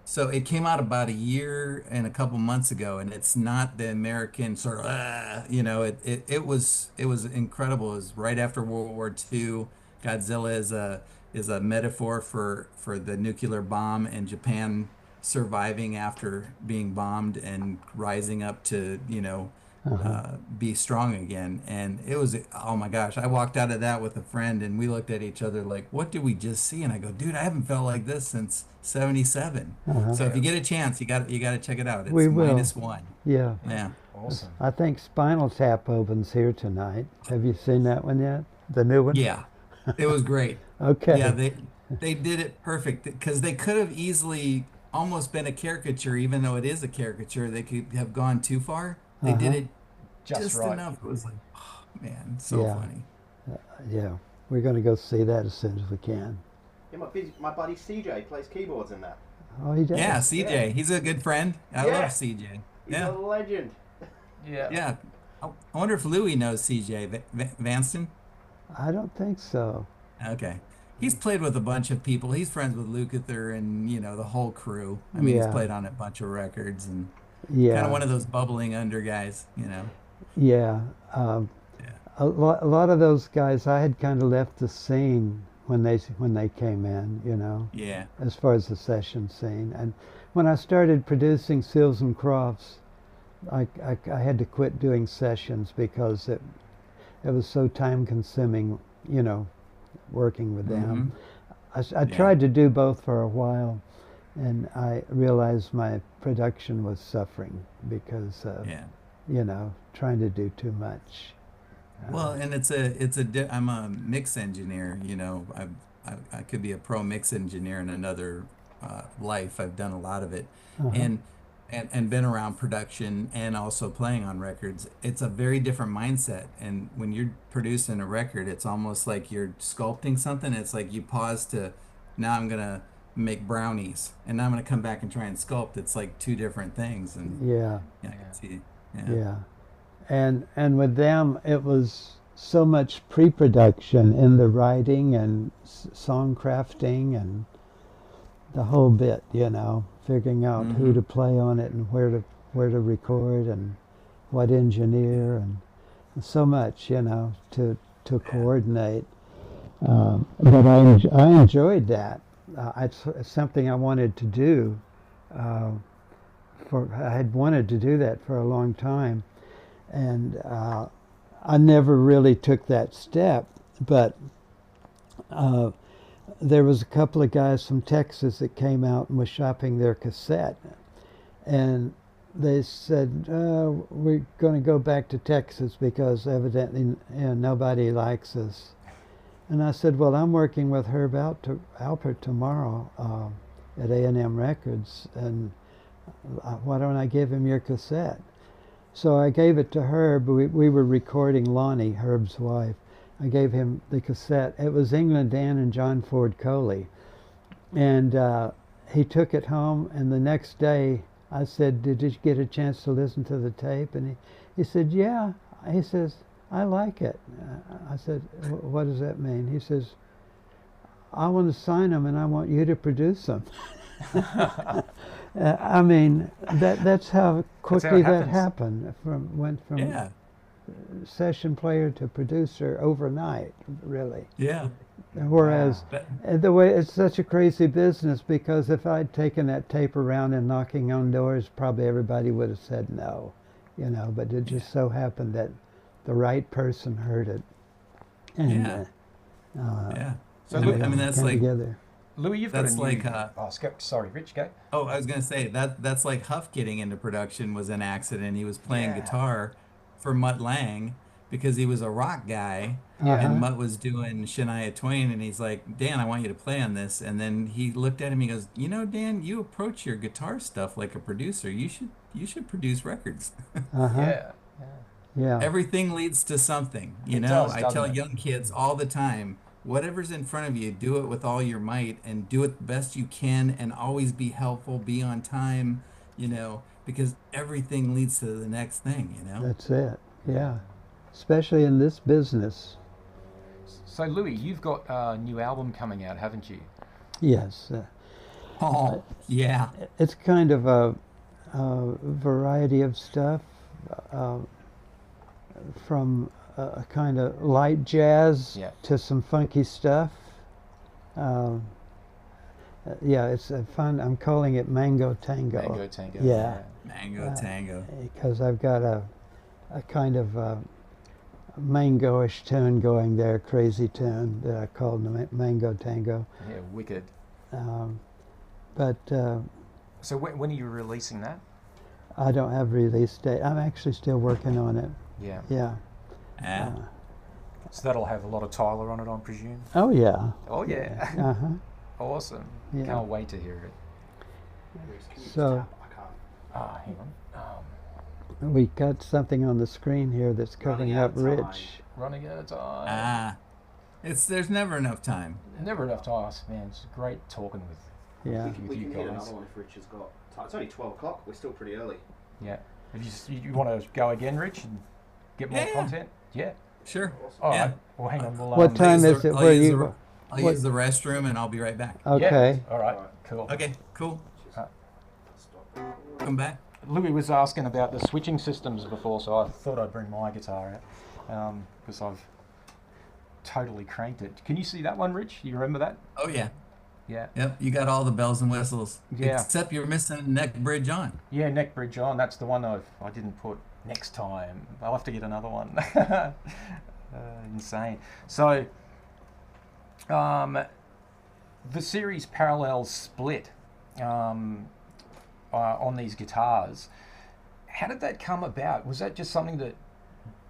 So it came out about a year and a couple months ago, and it's not the American sort of, it was incredible. It was right after World War II. Godzilla is a metaphor for the nuclear bomb and Japan surviving after being bombed and rising up to, be strong again. And it was, oh my gosh, I walked out of that with a friend and we looked at each other like, what did we just see? And I go, dude, I haven't felt like this since '77. So if you get a chance, you got to check it out. It's -1. Yeah. Yeah. Awesome. I think Spinal Tap opens here tonight. Have you seen that one yet? The new one? Yeah. It was great. Okay. Yeah, they did it perfect because they could have easily almost been a caricature, even though it is a caricature. They could have gone too far. They did it just right. enough. It was like, oh man, so funny. Yeah, we're going to go see that as soon as we can. Yeah, my buddy CJ plays keyboards in that. Oh, he does? Yeah, CJ. Yeah. He's a good friend. I love CJ. He's a legend. Yeah. Yeah. I wonder if Louie knows CJ Vanston. I don't think so. Okay. He's played with a bunch of people. He's friends with Lukather and, the whole crew. I mean, he's played on a bunch of records and kind of one of those bubbling under guys, Yeah. A lot of those guys, I had kind of left the scene when they came in, Yeah. as far as the session scene. And when I started producing Seals and Crofts, I had to quit doing sessions because it was so time consuming, working with them. I tried to do both for a while, and I realized my production was suffering because of, trying to do too much. Well, and I'm a mix engineer, you know. I could be a pro mix engineer in another life. I've done a lot of it, Uh-huh. and and been around production and also playing on records. It's a very different mindset. And when you're producing a record, it's almost like you're sculpting something. It's like you pause to, now I'm gonna make brownies, and now I'm gonna come back and try and sculpt. It's like two different things, and Yeah, yeah, I can see. yeah. And with them, it was so much pre-production in the writing and song crafting and the whole bit, you know, figuring out who to play on it and where to record and what engineer and so much, you know, to coordinate. But I enjoyed that. It's something I wanted to do. I had wanted to do that for a long time, and I never really took that step. But there was a couple of guys from Texas that came out and was shopping their cassette, and they said, we're going to go back to Texas because evidently nobody likes us. And I said, well, I'm working with Herb Alpert tomorrow at A&M Records, and why don't I give him your cassette? So I gave it to Herb. We were recording Lonnie, Herb's wife. I gave him the cassette. It was England Dan and John Ford Coley. And he took it home, and the next day I said, did you get a chance to listen to the tape? And he said, yeah. He says, I like it. I said, what does that mean? He says, I want to sign them and I want you to produce them. I mean, that's how quickly that happened. Went from session player to producer overnight, really. Yeah. Whereas the way it's such a crazy business, because if I'd taken that tape around and knocking on doors, probably everybody would have said no, you know. But it just so happened that the right person heard it, and So I mean, that's like together. Louie, you've got that's a new, like sorry, Rich, go. oh, I was gonna say that's like Huff getting into production was an accident. He was playing guitar for Mutt Lange because he was a rock guy, and Mutt was doing Shania Twain, and he's like, Dan, I want you to play on this. And then he looked at him, he goes, you know, Dan, you approach your guitar stuff like a producer. You should produce records. Yeah. Everything leads to something, you know. I tell young kids all the time, whatever's in front of you, do it with all your might and do it the best you can, and always be helpful, be on time, you know, because everything leads to the next thing, you know. That's it. Yeah. Especially in this business. So Louie, you've got a new album coming out, haven't you? Yes. Yeah. It's kind of a variety of stuff, from a kind of light jazz to some funky stuff. It's fun. I'm calling it Mango Tango. Mango Tango. Yeah. Mango Tango. Because I've got a kind of mango-ish tune going there, crazy tune that I called Mango Tango. Yeah, wicked. So when are you releasing that? I don't have release date. I'm actually still working on it. Yeah. Yeah. So that'll have a lot of Tyler on it, I presume? Oh, yeah. Oh, yeah. Uh-huh. Awesome. Yeah. Can't wait to hear it. So, hang on. we got something on the screen here that's covering up Rich. Running out of time. There's never enough time. Never enough time, man. It's great talking with Yeah. We you can get guys. another one if Rich has got time. It's only 12 o'clock. We're still pretty early. Yeah. If you want to go again, Rich, and get more content? Yeah. Sure. All right. Well, hang on. We'll, What time is it? I'll use the restroom and I'll be right back. Okay. Yeah. All right. Cool. Okay, cool. Come back. Louie was asking about the switching systems before, so I thought I'd bring my guitar out because I've totally cranked it. Can you see that one, Rich? You remember that? Oh, yeah. Yeah. Yep, you got all the bells and whistles. Yeah. Except you're missing neck bridge on. Yeah, neck bridge on. That's the one I didn't put. Next time I'll have to get another one. Insane. So the series parallels split on these guitars. How did that come about? Was that just something that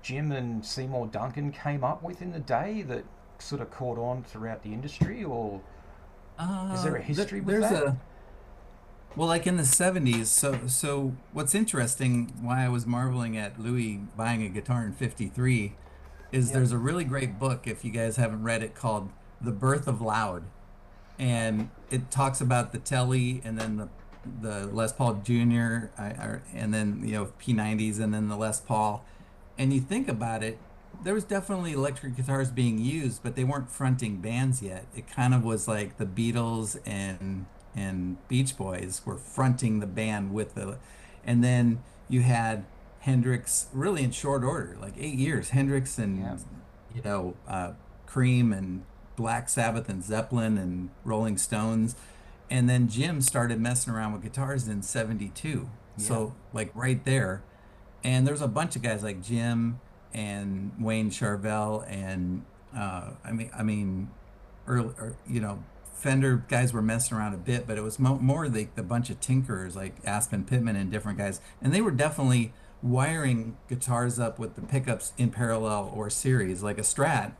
Jim and Seymour Duncan came up with in the day that sort of caught on throughout the industry, or is there a history with there's that? a well, like in the 70s. So what's interesting, why I was marveling at Louis buying a guitar in 53, is Yep. there's a really great book, if you guys haven't read it, called The Birth of Loud. And it talks about the Telly and then the Les Paul Jr. And then P90s and then the Les Paul. And you think about it, there was definitely electric guitars being used, but they weren't fronting bands yet. It kind of was like the Beatles and Beach Boys were fronting the band with the, and then you had Hendrix really in short order, like 8 years. Hendrix Yeah. and you know Cream and Black Sabbath and Zeppelin and Rolling Stones, and then Jim started messing around with guitars in '72. Yeah. So like right there, and there's a bunch of guys like Jim and Wayne Charvel and I mean, early, Fender guys were messing around a bit, but it was more like the bunch of tinkerers like Aspen Pittman and different guys, and they were definitely wiring guitars up with the pickups in parallel or series, like a Strat.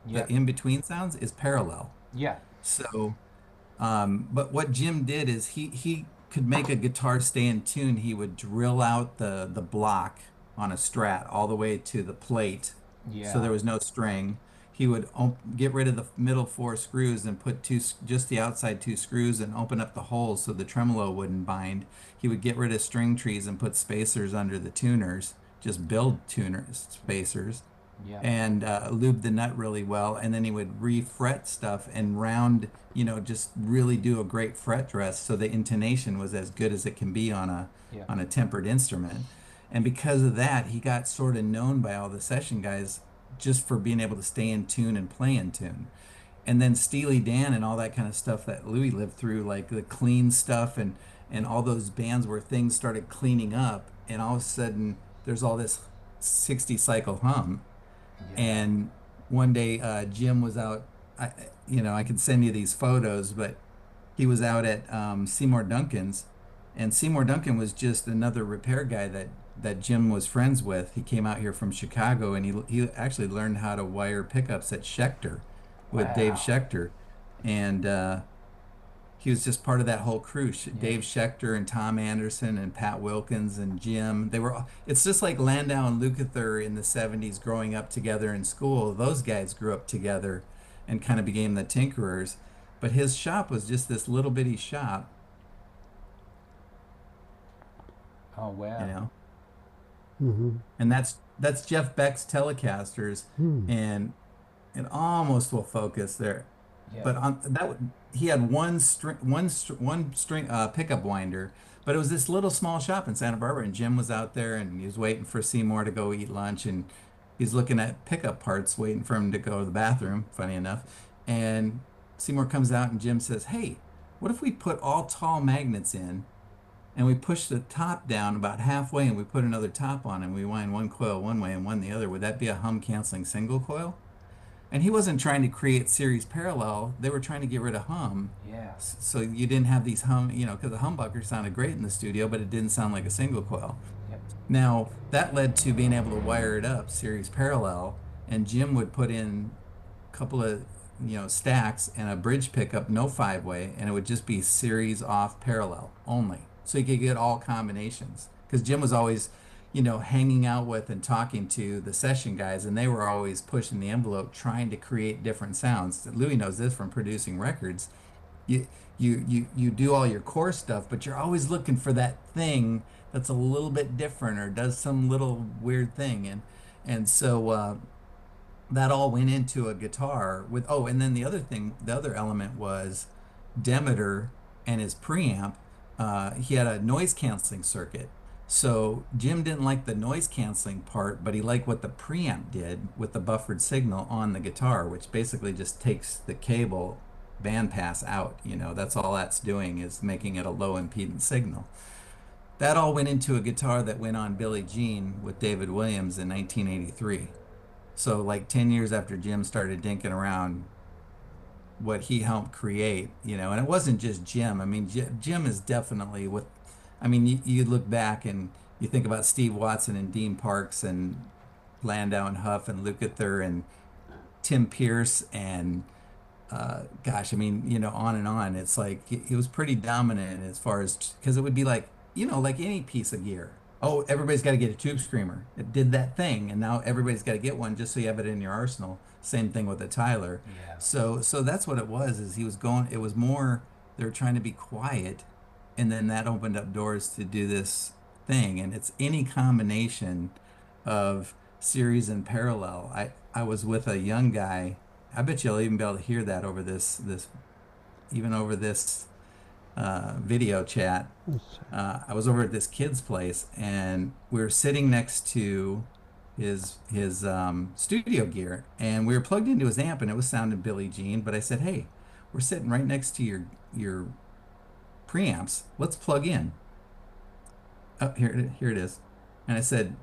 Yeah. The in between sounds is parallel. Yeah. So, but what Jim did is he could make a guitar stay in tune. He would drill out the block on a Strat all the way to the plate, so Yeah. there was no string. He would get rid of the middle four screws and put just the outside two screws and open up the holes so the tremolo wouldn't bind. He would get rid of string trees and put spacers under the tuners, just build tuners, spacers, Yeah. and lube the nut really well. And then he would re-fret stuff and round, just really do a great fret dress so the intonation was as good as it can be on a Yeah. tempered instrument. And because of that, he got sort of known by all the session guys just for being able to stay in tune and play in tune. And then Steely Dan and all that kind of stuff that Louis lived through, like the clean stuff and all those bands where things started cleaning up, and all of a sudden there's all this 60 cycle hum. Yeah. And one day Jim was out. I could send you these photos, but he was out at Seymour Duncan's, and Seymour Duncan was just another repair guy that Jim was friends with. He came out here from Chicago, and he actually learned how to wire pickups at Schecter with Dave Wow. Schecter, and he was just part of that whole crew. Dave Schecter and Tom Anderson and Pat Wilkins and Jim. It's just like Landau and Lukather in the '70s growing up together in school. Those guys grew up together and kind of became the tinkerers. But his shop was just this little bitty shop, Oh wow. you know. Hmm. And that's Jeff Beck's Telecasters, and it almost will focus there. Yeah. But on he had one string pickup winder, but it was this little small shop in Santa Barbara, and Jim was out there, and he was waiting for Seymour to go eat lunch, and he's looking at pickup parts, waiting for him to go to the bathroom. Funny enough, and Seymour comes out, and Jim says, "Hey, what if we put all tall magnets in, and we push the top down about halfway, and we put another top on, and we wind one coil one way and one the other? Would that be a hum canceling single coil?" And he wasn't trying to create series parallel. They were trying to get rid of hum. Yeah. So you didn't have these hum, because the humbucker sounded great in the studio, but it didn't sound like a single coil. Yep. Now, that led to being able to wire it up series parallel, and Jim would put in a couple of, stacks and a bridge pickup, no five-way, and it would just be series off parallel only. So you could get all combinations. Because Jim was always hanging out with and talking to the session guys, and they were always pushing the envelope, trying to create different sounds. Louis knows this from producing records. You do all your core stuff, but you're always looking for that thing that's a little bit different or does some little weird thing, and so that all went into a guitar with. Oh, and then the other element was Demeter and his preamp. He had a noise canceling circuit. So Jim didn't like the noise canceling part, but he liked what the preamp did with the buffered signal on the guitar, which basically just takes the cable bandpass out. That's all that's doing, is making it a low impedance signal. That all went into a guitar that went on Billie Jean with David Williams in 1983. So like 10 years after Jim started dinking around, what he helped create, and it wasn't just Jim. I mean, Jim is definitely you look back and you think about Steve Watson and Dean Parks and Landau and Huff and Lukather and Tim Pierce and gosh, I mean, on and on. It's like he was pretty dominant as far as because it would be like, like any piece of gear. Oh, everybody's got to get a tube screamer. It did that thing, and now everybody's got to get one just so you have it in your arsenal. Same thing with a Tyler. Yeah. So that's what it was. Is he was going. It was more they were trying to be quiet, and then that opened up doors to do this thing. And it's any combination of series and parallel. I was with a young guy. I bet you'll even be able to hear that over this even over this video chat. I was over at this kid's place, and we were sitting next to his studio gear, and we were plugged into his amp, and it was sounding Billie Jean. But I said, "Hey, we're sitting right next to your preamps. Let's plug in." Oh, here it is. And I said,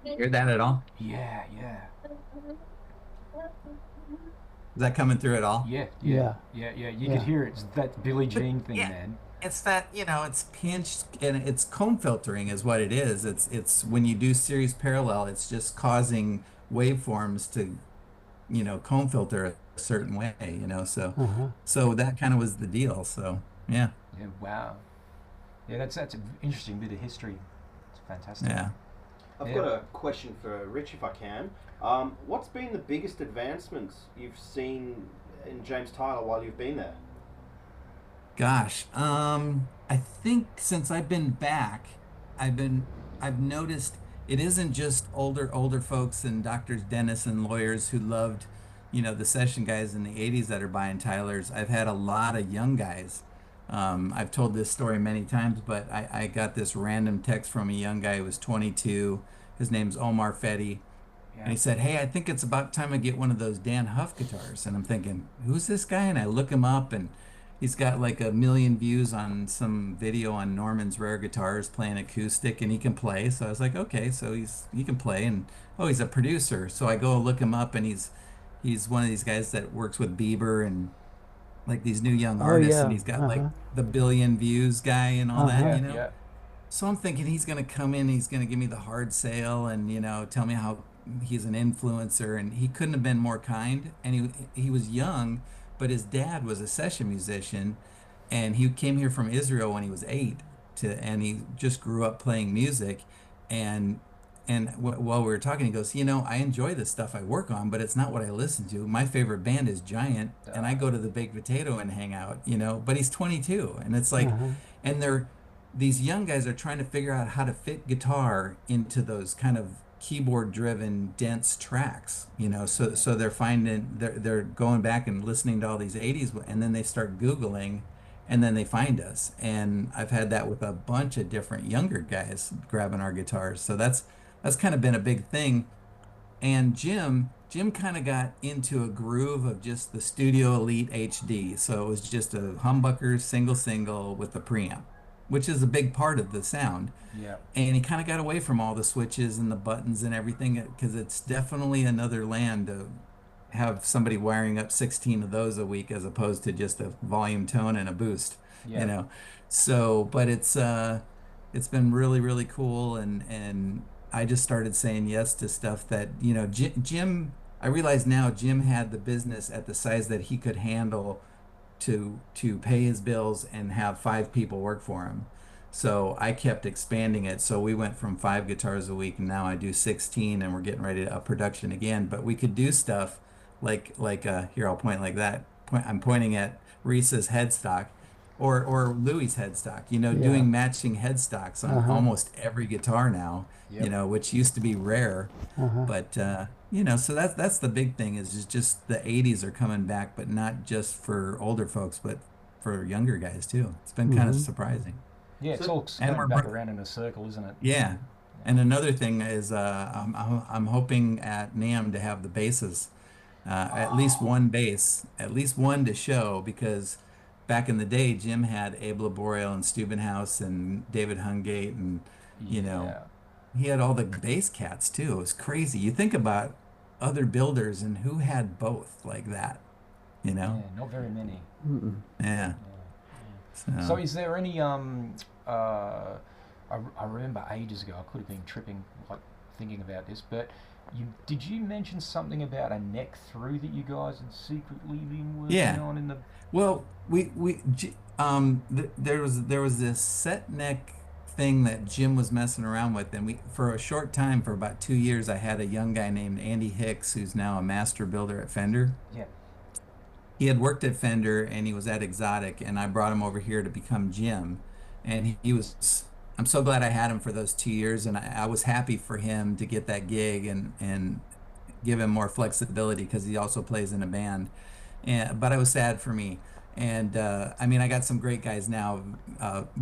"Hear that at all? Yeah. Is that coming through at all?" Yeah. You could hear it. It's that Billie Jean thing, yeah, man. It's that, it's pinched and it's comb filtering is what it is. It's when you do series parallel, it's just causing waveforms to, comb filter a certain way, so so that kind of was the deal. So yeah. Yeah, wow. Yeah, that's an interesting bit of history. It's fantastic. Yeah. I've got a question for Rich, if I can. What's been the biggest advancements you've seen in James Tyler while you've been there? Gosh, I think since I've been back, I've noticed it isn't just older folks and doctors, dentists, and lawyers who loved, the session guys in the '80s that are buying Tylers. I've had a lot of young guys. I've told this story many times, but I got this random text from a young guy who was 22. His name's Omar Fetty. Yeah. And he said, "Hey, I think it's about time I get one of those Dan Huff guitars." And I'm thinking, who's this guy? And I look him up, and he's got like 1 million views on some video on Norman's Rare Guitars playing acoustic, and he can play. So I was like, okay, so he can play, and oh, he's a producer. So I go look him up, and he's one of these guys that works with Bieber and like these new young artists, and he's got like the 1 billion views guy and all that, Yeah. So I'm thinking he's gonna come in, he's gonna give me the hard sale, and tell me how he's an influencer, and he couldn't have been more kind. And he was young, but his dad was a session musician, and he came here from Israel when he was 8, and he just grew up playing music, and while we were talking, he goes, I enjoy the stuff I work on, but it's not what I listen to. My favorite band is Giant, and I go to the Baked Potato and hang out, but he's 22, and it's like, and these young guys are trying to figure out how to fit guitar into those kind of keyboard driven dense tracks, so they're finding they're going back and listening to all these 80s, and then they start Googling, and then they find us. And I've had that with a bunch of different younger guys grabbing our guitars, so that's kind of been a big thing. And Jim kind of got into a groove of just the Studio Elite HD, so it was just a humbucker single with the preamp, which is a big part of the sound. Yeah. And he kind of got away from all the switches and the buttons and everything, because it's definitely another land to have somebody wiring up 16 of those a week as opposed to just a volume tone and a boost. Yeah. So but it's been really, really cool, and I just started saying yes to stuff that Jim, I realize now Jim had the business at the size that he could handle to pay his bills and have 5 people work for him. So I kept expanding it. So we went from 5 guitars a week, and now I do 16, and we're getting ready to up production again. But we could do stuff like here, I'll point like that. I'm pointing at Reese's headstock or Louie's headstock, doing matching headstocks on almost every guitar now, which used to be rare. But so that's the big thing is just the 80s are coming back, but not just for older folks, but for younger guys too. It's been kind of surprising. Yeah, it's all coming back around in a circle, isn't it? Yeah. And another thing is I'm hoping at NAMM to have the basses, at least one bass, at least one to show, because back in the day, Jim had Abe Laboriel and Steubenhaus and David Hungate, and he had all the bass cats too. It was crazy. You think about other builders and who had both like that, Yeah, not very many. Yeah. So is there any I remember ages ago, I could have been tripping, like thinking about this, but did you mention something about a neck through that you guys had secretly been working on in the? Well, there was this set neck thing that Jim was messing around with, and we for a short time, for about 2 years, I had a young guy named Andy Hicks, who's now a master builder at Fender. Yeah. He had worked at Fender and he was at Exotic, and I brought him over here to become Jim, and he was. I'm so glad I had him for those 2 years, and I was happy for him to get that gig and give him more flexibility because he also plays in a band. But I was sad for me. And I mean, I got some great guys now.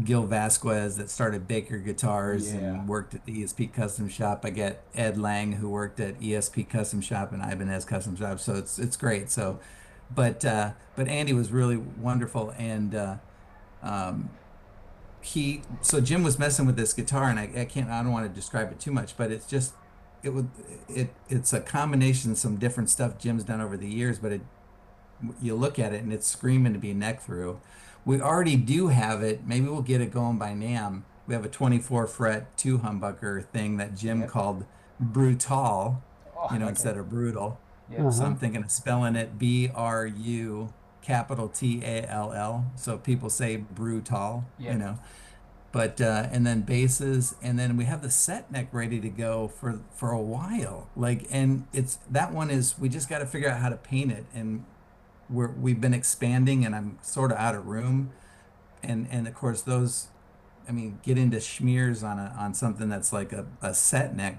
Gil Vasquez that started Baker Guitars and worked at the ESP Custom Shop. I get Ed Lang, who worked at ESP Custom Shop and Ibanez Custom Shop. So it's great. So, but Andy was really wonderful, and so Jim was messing with this guitar, and I don't want to describe it too much, but it's a combination of some different stuff Jim's done over the years, but you look at it and it's screaming to be neck through. We already do have it. Maybe we'll get it going by NAMM. We have a 24 fret 2 humbucker thing that Jim called Brutal, instead of brutal. Yeah. So I'm thinking of spelling it BRU capital TALL, so people say Brutal, but and then basses, and then we have the set neck ready to go for a while, and we just got to figure out how to paint it, and we've been expanding, and I'm sort of out of room, and of course those, I mean, get into schmears on something that's like a set neck,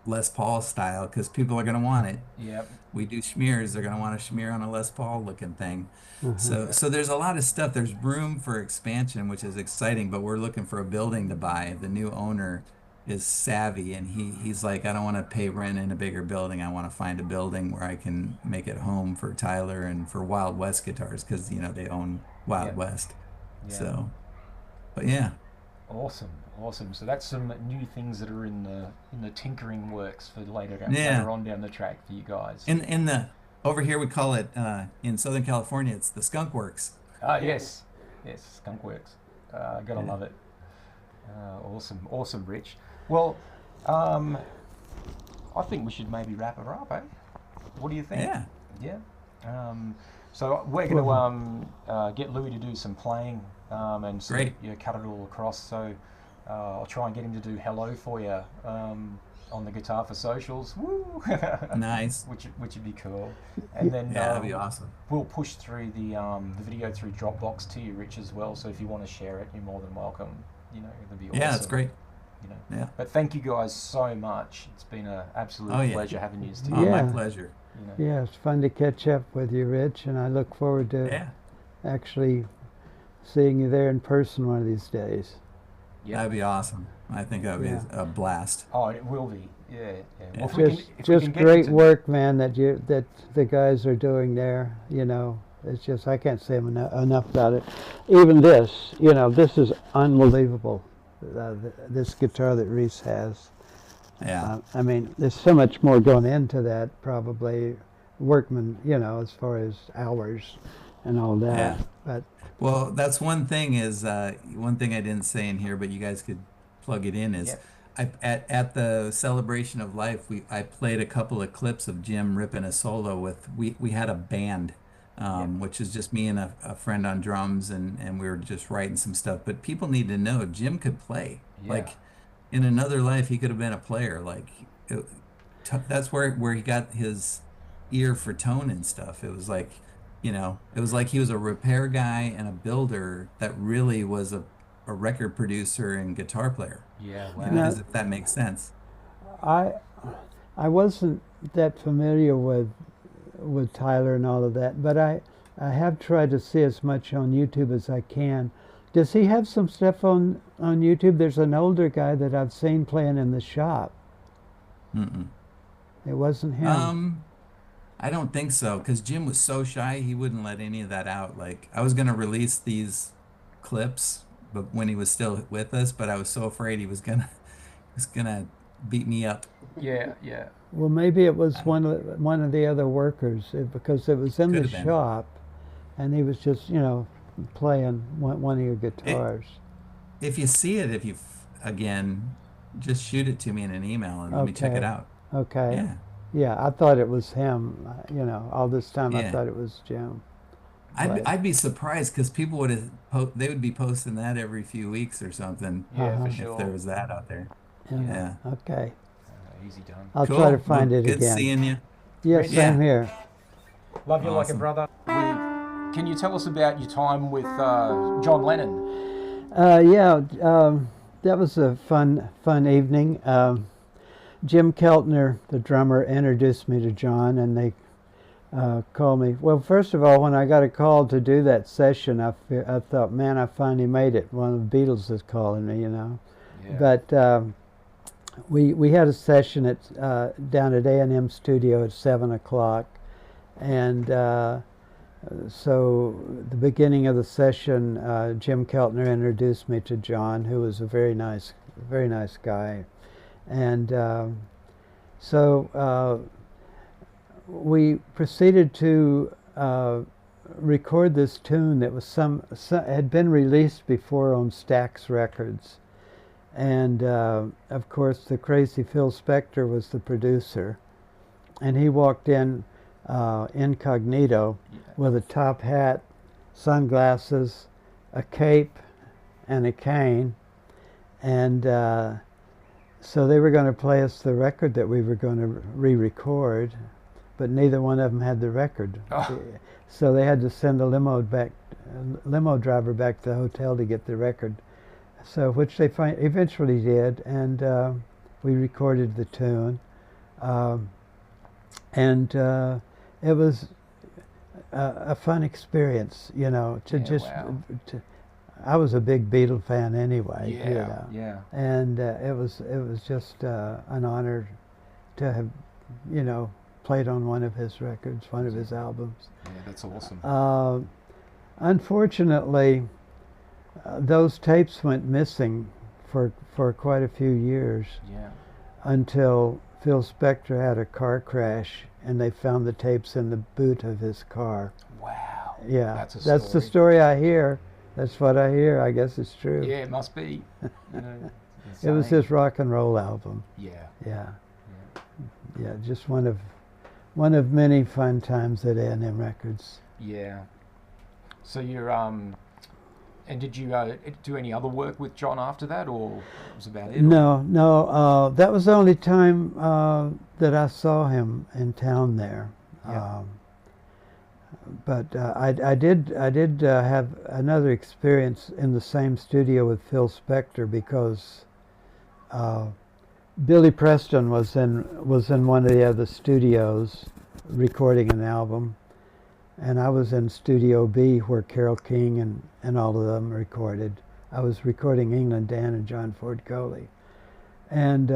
Les Paul style, because people are going to want it. Yep. We do schmears, they're going to want to schmear on a Les Paul looking thing. So there's a lot of stuff. There's room for expansion, which is exciting, but we're looking for a building to buy. The new owner is savvy, and he's like, I don't want to pay rent in a bigger building. I want to find a building where I can make it home for Tyler and for Wild West Guitars, because they own Wild West. Yeah. So, but yeah. Awesome. So that's some new things that are in the tinkering works for later on down the track for you guys. In the over here we call it in Southern California, it's the Skunk Works. Yes, Skunk Works. Gotta love it. Awesome, Rich. Well, I think we should maybe wrap it up, eh? What do you think? Yeah. So we're going to get Louie to do some playing and cut it all across. So I'll try and get him to do Hello for you on the Guitar for Socials. Woo! Nice. Which would be cool. And then that'd be awesome. We'll push through the video through Dropbox to you, Rich, as well. So if you want to share it, you're more than welcome. It'd be awesome. Yeah, that's great. But thank you guys so much. It's been an absolute pleasure having you together. My pleasure. Yeah, it's fun to catch up with you, Rich, and I look forward to actually seeing you there in person one of these days. Yeah, that'd be awesome. I think that'd be a blast. Oh, it will be. Yeah. Well, just great work, man. That the guys are doing there. It's just, I can't say enough about it. Even this, this is unbelievable. This guitar that Reece has. Yeah. I mean, there's so much more going into that, probably workman, as far as hours and all that. Yeah. But well, that's one thing one thing I didn't say in here, but you guys could plug it in, is at the Celebration of Life, I played a couple of clips of Jim ripping a solo with, we had a band, which is just me and a friend on drums, and we were just writing some stuff. But people need to know Jim could play. Like, in another life, he could have been a player. That's where he got his ear for tone and stuff. It was like, it was like he was a repair guy and a builder that really was a record producer and guitar player. Yeah, wow. If that makes sense. I wasn't that familiar with Tyler and all of that, but I have tried to see as much on YouTube as I can. Does he have some stuff on YouTube? There's an older guy that I've seen playing in the shop. Mm-mm. It wasn't him. I don't think so, because Jim was so shy, he wouldn't let any of that out. Like, I was going to release these clips, but when he was still with us, but I was so afraid he was gonna beat me up. Yeah. Well, maybe it was one of the other workers, because it was in the shop, and he was just, playing one of your guitars. If you see it, again, just shoot it to me in an email and let me check it out. Okay. Yeah. Yeah, I thought it was him. All this time I Yeah. thought it was Jim. I'd be surprised because people they would be posting that every few weeks or something. Yeah, for If sure. there was that out there. Yeah. Okay. Easy done. I'll Cool. try to find Well, it good again. seeing you. Yeah, Great. same Yeah. here. Love you like a Awesome. brother. Can you tell us about your time with John Lennon? That was a fun evening. Jim Keltner, the drummer, introduced me to John, and they called me. Well, first of all, when I got a call to do that session, I thought, man, I finally made it. One of the Beatles is calling me, Yeah. But we had a session down at A&M Studio at 7 o'clock, and so the beginning of the session, Jim Keltner introduced me to John, who was a very nice guy, and so we proceeded to record this tune that was had been released before on Stax Records, and of course the crazy Phil Spector was the producer, and he walked in incognito with a top hat, sunglasses, a cape, and a cane, and so they were going to play us the record that we were going to re-record, but neither one of them had the record. Oh. So they had to send a limo driver back to the hotel to get the record. So which they eventually did, and we recorded the tune, and it was a fun experience, I was a big Beatle fan anyway. Yeah. And it was just an honor to have, played on one of his records, one of his albums. Yeah, that's awesome. Unfortunately, those tapes went missing for quite a few years. Yeah. Until Phil Spector had a car crash, and they found the tapes in the boot of his car. Wow. Yeah, That's the story I hear. That's what I hear. I guess it's true. Yeah, it must be. It was his rock and roll album. Yeah. Yeah, just one of many fun times at A&M Records. Yeah. So you're and did you do any other work with John after that, or was about it? No. That was the only time that I saw him in town there. Yeah. But I did have another experience in the same studio with Phil Spector, because Billy Preston was in one of the other studios recording an album, and I was in Studio B where Carole King and all of them recorded. I was recording England Dan and John Ford Coley, and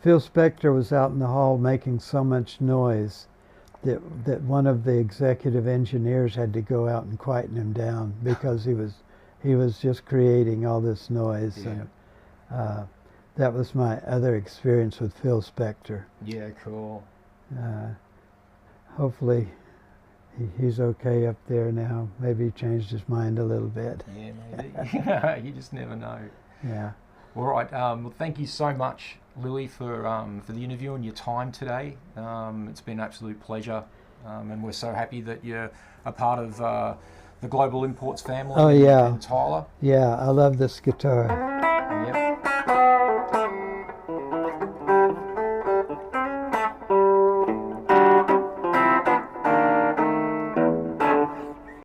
Phil Spector was out in the hall making so much noise that one of the executive engineers had to go out and quieten him down, because he was just creating all this noise. Yeah. And that was my other experience with Phil Spector. Yeah, cool. Hopefully he's okay up there now. Maybe he changed his mind a little bit. Yeah, maybe. You just never know. Yeah. All right. Well, thank you so much, Louie, for the interview and your time today. It's been an absolute pleasure, and we're so happy that you're a part of the Global Imports family. Oh, yeah. In Tyler. Yeah, I love this guitar.